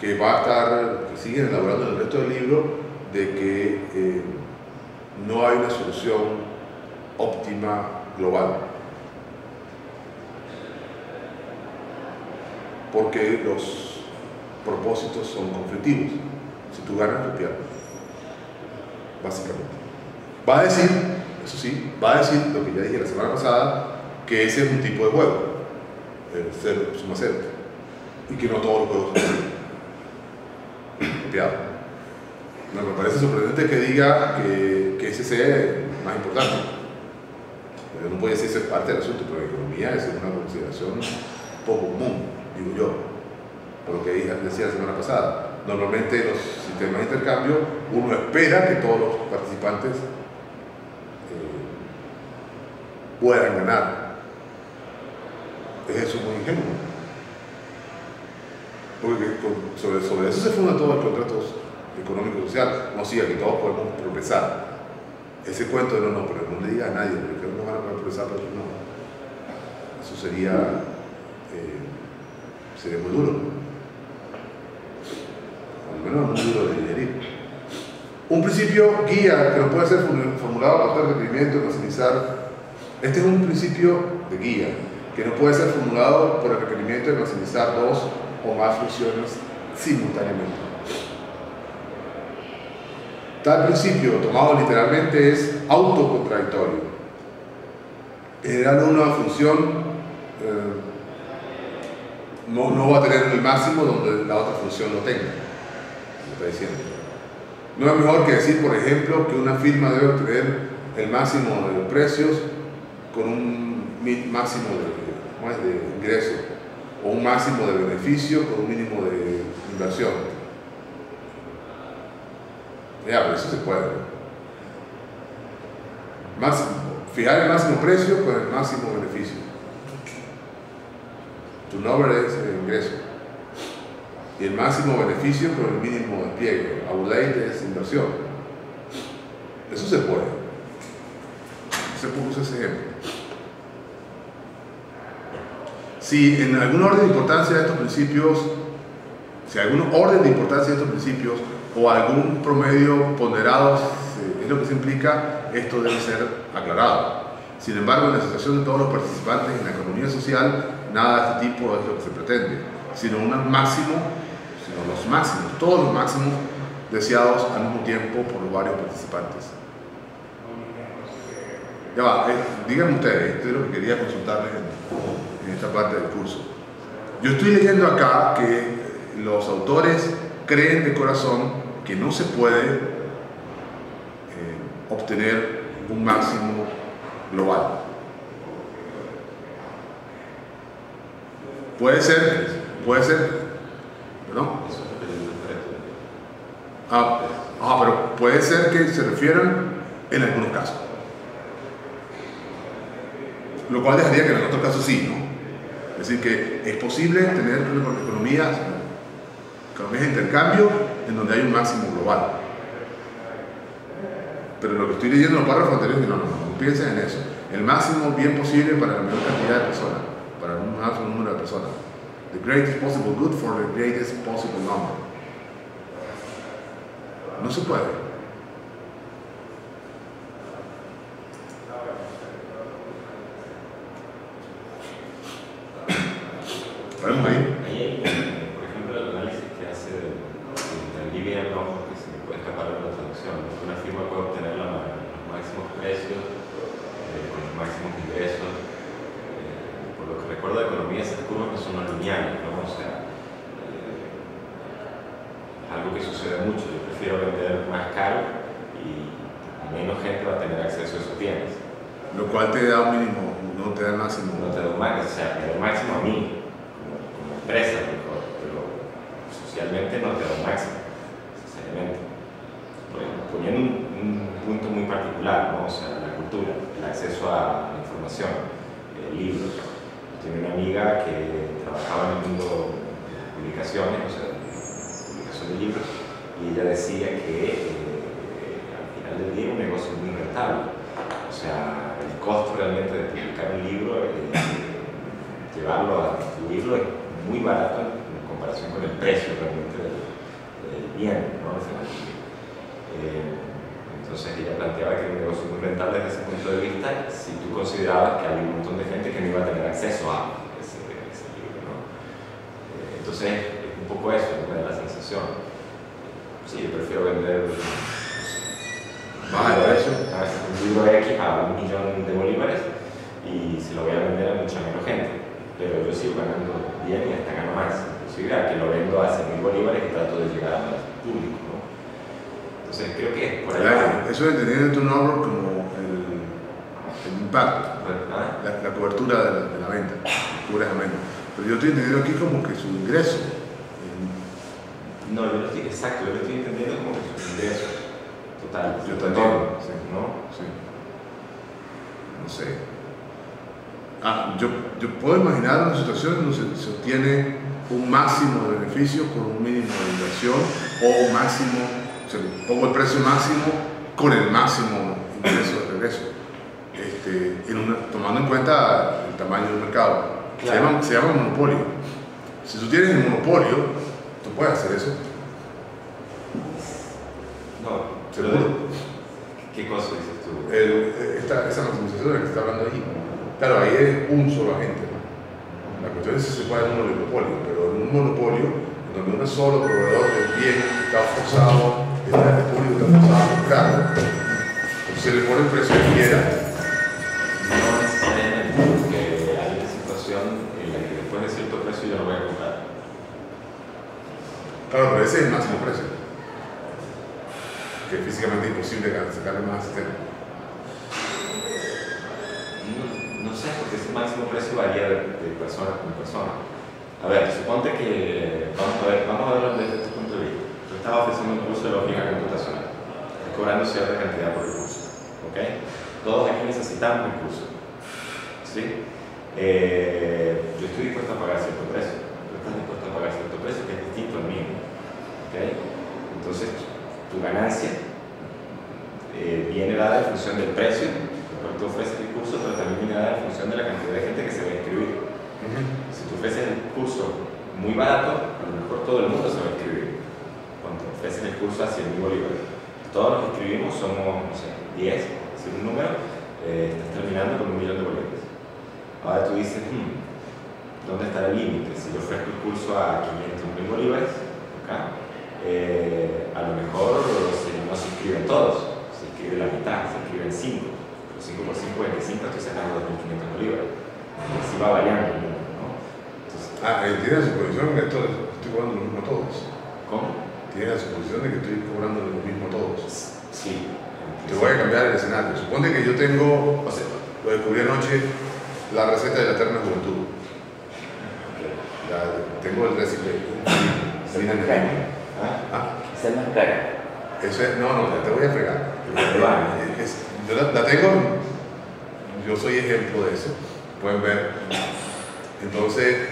que que siguen elaborando en el resto del libro, de que no hay una solución óptima global. Porque los propósitos son conflictivos. Si tú ganas, tú pierdes. básicamente. Va a decir, eso sí, va a decir lo que ya dije la semana pasada, que ese es un tipo de juego, el cero suma cero, y que no todos los juegos son así. Copiado. No, me parece sorprendente que diga que ese sea más importante. Pero no puede decir ser parte del asunto, pero la economía es una consideración poco común, digo yo, por lo que decía la semana pasada. Normalmente en los sistemas de intercambio uno espera que todos los participantes puedan ganar. Es eso muy ingenuo. Porque sobre eso se funda todo el contrato económico y social. No siga que todos podemos progresar. Ese cuento de no, pero no le diga a nadie, porque no van a poder progresar, pero no. Eso sería muy duro. Al menos muy duro de digerir. Un principio guía que no puede ser formulado a partir del requerimiento de maximizar. Este es un principio de guía que no puede ser formulado por el requerimiento de maximizar dos o más funciones simultáneamente. Tal principio, tomado literalmente, es autocontradictorio. En general, una función no va a tener el máximo donde la otra función lo tenga. Lo está diciendo. No es mejor que decir, por ejemplo, que una firma debe obtener el máximo de los precios con un máximo de ingreso o un máximo de beneficio con un mínimo de inversión. Ya, pero eso se puede. Fijar el máximo precio con el máximo beneficio. Turnover es el ingreso. Y el máximo beneficio con el mínimo despliegue. Outlay es inversión. Eso se puede. Se puso ese ejemplo. Si en algún orden de importancia de estos principios, o algún promedio ponderado es lo que se implica, esto debe ser aclarado. Sin embargo, en la asociación de todos los participantes en la economía social, nada de este tipo es lo que se pretende, sino todos los máximos deseados al mismo tiempo por los varios participantes. Ya va, díganme ustedes, esto es lo que quería consultarles en esta parte del curso. Yo estoy leyendo acá que los autores creen de corazón que no se puede obtener un máximo global. Puede ser, ¿no? Pero puede ser que se refieran en algunos casos. Lo cual dejaría que en otros casos sí, ¿no? Es decir, que es posible tener economías de intercambio en donde hay un máximo global. Pero lo que estoy leyendo en los párrafos anteriores, no piensen en eso. El máximo bien posible para la mayor cantidad de personas, para un máximo número de personas. The greatest possible good for the greatest possible number. No se puede. ¿Vamos ahí? Por ejemplo, el análisis que hace entendí bien, ¿no? Porque se me puede escapar de la traducción, ¿no? Una firma puede obtener los máximos precios, con los máximos ingresos. Por lo que recuerdo de economía, esas curvas no son lineales, ¿no? O sea, algo que sucede mucho. Yo prefiero vender más caro y menos gente va a tener acceso a esos bienes. Lo cual te da un mínimo, no te da el máximo. No te da un máximo, o sea, me da el máximo a mí. Empresa, pero socialmente no te da un máximo, necesariamente. Poniendo un punto muy particular, ¿no? O sea, la cultura, el acceso a la información, libros. Tenía una amiga que trabajaba en el mundo de las publicaciones, o sea, publicación de libros, y ella decía que al final del día era un negocio muy rentable. O sea, el costo realmente de publicar un libro, llevarlo a distribuirlo, es muy barato en comparación con el precio realmente del bien, ¿no? Entonces ella planteaba que era un negocio muy rentable desde ese punto de vista si tú considerabas que había un montón de gente que no iba a tener acceso a ese libro, ¿no? Entonces es un poco eso, ¿no? Me da la sensación. Sí, yo prefiero vender baja el precio. A veces un libro X a 1 millón de bolívares y se lo voy a vender a mucha menos gente. Pero yo sigo ganando bien y hasta gano más. Inclusive a que lo vendo a 100.000 bolívares y trato de llegar a más público, ¿no? Entonces creo que por ahí va. Eso es entendiendo tu nombre como el impacto, la cobertura de la venta, cubres la venta. Pero yo estoy entendiendo aquí como que su ingreso. No, yo lo estoy, exacto, yo lo estoy entendiendo como que su ingreso total. Yo también, sí. ¿No? Sí. No sé. Yo puedo imaginar una situación donde se obtiene un máximo de beneficio con un mínimo de inversión o un máximo, o sea, pongo el precio máximo con el máximo ingreso de regreso, tomando en cuenta el tamaño del mercado. Claro. Se llama monopolio. Si tú tienes el monopolio, tú puedes hacer eso. No, ¿Seguro? ¿Qué cosa dices tú? Esa maximización de la que se está hablando ahí. Claro, ahí es un solo agente, ¿no? La cuestión es si se puede en un oligopolio, pero en un monopolio, en donde un solo proveedor del bien está forzado, el público está forzado a comprar, se le pone el precio que quiera. No necesariamente, porque hay una situación en la que después de cierto precio yo no voy a comprar. Claro, pero ese es el máximo precio, que es físicamente imposible sacarle más al sistema. No sé, porque ese máximo precio varía de persona con persona. A ver, suponte que, vamos a verlo desde este punto de vista. Yo estaba ofreciendo un curso de lógica computacional, cobrando cierta cantidad por el curso, ¿ok? Todos aquí necesitamos el curso, ¿sí? Yo estoy dispuesto a pagar cierto precio, tú estás dispuesto a pagar cierto precio que es distinto al mío, ¿ok? Entonces, tu ganancia viene dada en función del precio, porque tú ofreces el curso, pero también viene dada en función de la cantidad de gente que se va a inscribir. Si tú ofreces el curso muy barato, a lo mejor todo el mundo se va a inscribir. Cuando ofreces el curso a 100.000 bolívares, todos los que inscribimos somos, no sé, 10, decir un número, estás terminando con 1 millón de bolívares. Ahora tú dices, ¿dónde está el límite? Si yo ofrezco el curso a 500.000 bolívares, ¿okay? A lo mejor no se inscriben todos, se inscribe la mitad, se inscriben 5. Pero 5 por 5, 25, estoy sacando 2.500 bolívares. Y así va variando el número, ¿no? Entonces, tiene la suposición que estoy cobrando lo mismo a todos. ¿cómo? Tiene la suposición de que estoy cobrando lo mismo a todos. Sí. Te voy a cambiar el escenario. Suponte que yo tengo, O sea, lo descubrí anoche, la receta de la eterna juventud. Tengo el recipe. Es más cara. Es más cara. Eso es, no, te voy a fregar. Yo la tengo, yo soy ejemplo de eso. Pueden ver. Entonces,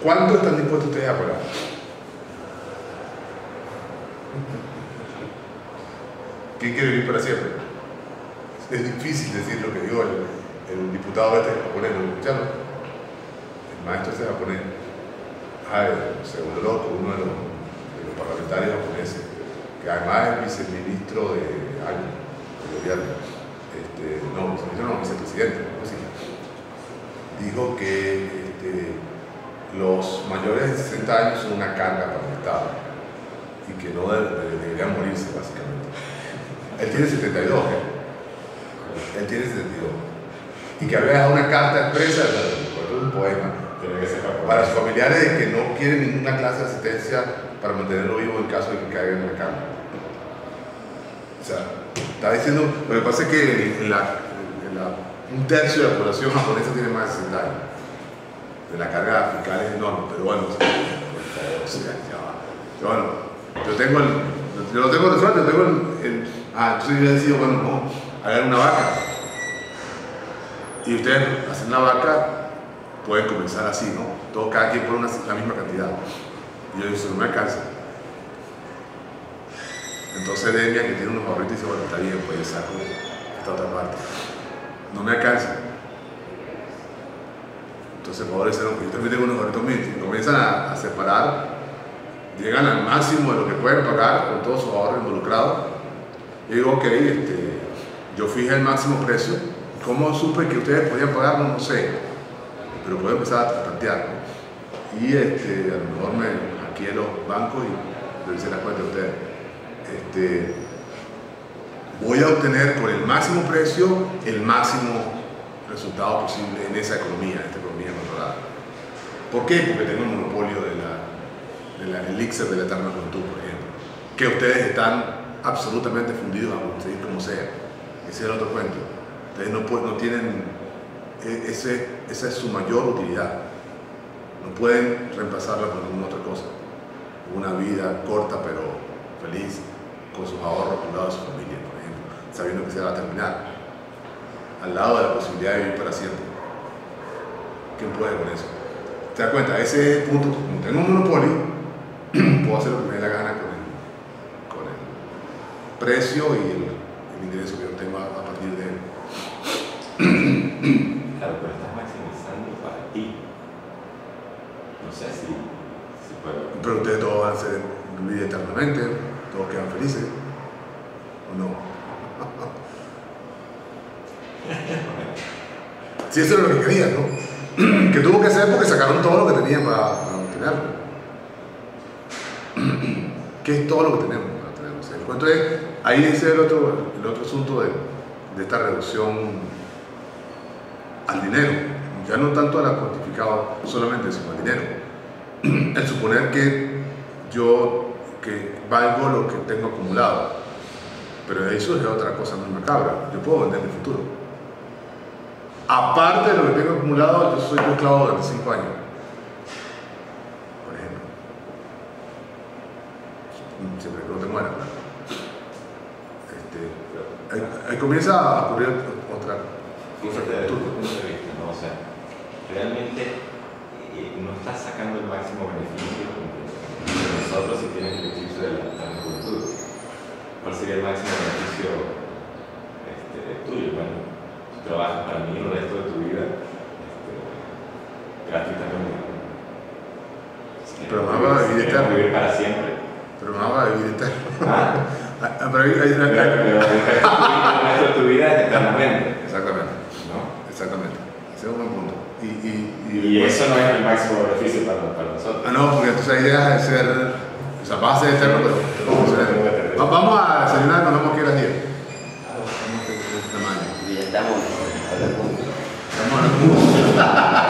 ¿cuánto están dispuestos ustedes a pagar? ¿Quién quiere vivir para siempre? Es difícil decir lo que dijo el diputado japonés, ¿lo escucharon? El maestro japonés, se volvió loco, uno de los parlamentarios japoneses, que además es viceministro de algo, del gobierno, vicepresidente, algo así. Dijo que los mayores de 60 años son una carga para el Estado y que no deberían morirse, básicamente. Él tiene 72, Él tiene 72. Y que había dejado una carta expresa, un poema, para sus familiares de que no quieren ninguna clase de asistencia para mantenerlo vivo en caso de que caiga en la cama. O sea, está diciendo, lo que pasa es que un tercio de la población japonesa tiene más de 60 años. De la carga fiscal es enorme, pero bueno, yo lo tengo resuelto, entonces yo he decidido, bueno, no, hagan una vaca. Y ustedes hacen una vaca, pueden comenzar así, ¿no? Cada quien pone la misma cantidad. Y yo digo, eso no me alcanza. Entonces Demian, que tiene unos ahorritos, dice, bueno, está bien, pues yo saco esta otra parte. No me alcanza. Entonces, por eso, yo también tengo unos ahorritos míos. Comienzan a separar, llegan al máximo de lo que pueden pagar con todos sus ahorros involucrados. Y digo, ok, yo fijé el máximo precio. ¿Cómo supe que ustedes podían pagar? No sé. Pero puedo empezar a tantear, ¿no? Y a lo mejor me hackeé los bancos y revisé la cuenta de ustedes. voy a obtener con el máximo precio el máximo resultado posible en esa economía, en esta economía controlada. ¿Por qué? Porque tengo el monopolio de la elixir de la eterna juventud, por ejemplo, que ustedes están absolutamente fundidos a conseguir como sea. Ese es el otro cuento. Ustedes no tienen, esa es su mayor utilidad. No pueden reemplazarla por ninguna otra cosa. Una vida corta pero feliz, con sus ahorros al lado de su familia, por ejemplo, sabiendo que se va a terminar, al lado de la posibilidad de vivir para siempre. ¿Quién puede con eso? ¿Te das cuenta? Ese es el punto. Como tengo un monopolio, puedo hacer lo que me dé la gana con el precio y el ingreso que yo tengo a partir de él. Claro, pero estás maximizando para ti. No sé si puedo. Pero ustedes todos van a vivir eternamente, todos quedan felices, ¿o no? Si eso era lo que querían, ¿no? Que tuvo que hacer porque sacaron todo lo que tenían para obtenerlo. ¿Qué es todo lo que tenemos para obtenerlo? O sea, el cuento es, ahí es el otro asunto de esta reducción al dinero, ya no tanto a la cuantificado solamente, sino al dinero. El suponer que valgo lo que tengo acumulado, pero eso es otra cosa muy macabra. Yo puedo vender mi futuro. Aparte de lo que tengo acumulado, yo soy esclavo durante 5 años, por ejemplo. Siempre que no te mueras, ahí comienza a ocurrir otra cosa. Fíjate desde tu punto de vista, ¿no? O sea, realmente no estás sacando el máximo beneficio de nosotros si tienes el beneficio de la juventud. ¿Cuál sería el máximo beneficio tuyo? Bueno, tú trabajas para mí el resto de tu vida gratuitamente. Pero me va a vivir eterno. Vivir para siempre. Pero me va a vivir eterno. Pero el resto de tu vida es eternamente. Exactamente. ¿No? Exactamente. Ese es un buen punto. Y eso no es el máximo beneficio para nosotros. No, porque entonces ahí dejas de ser, o sea, vas a ser eterno, pero vamos a desayunar cuando vamos a ir a las 10. Y ya estamos a la punta. Estamos a la punta.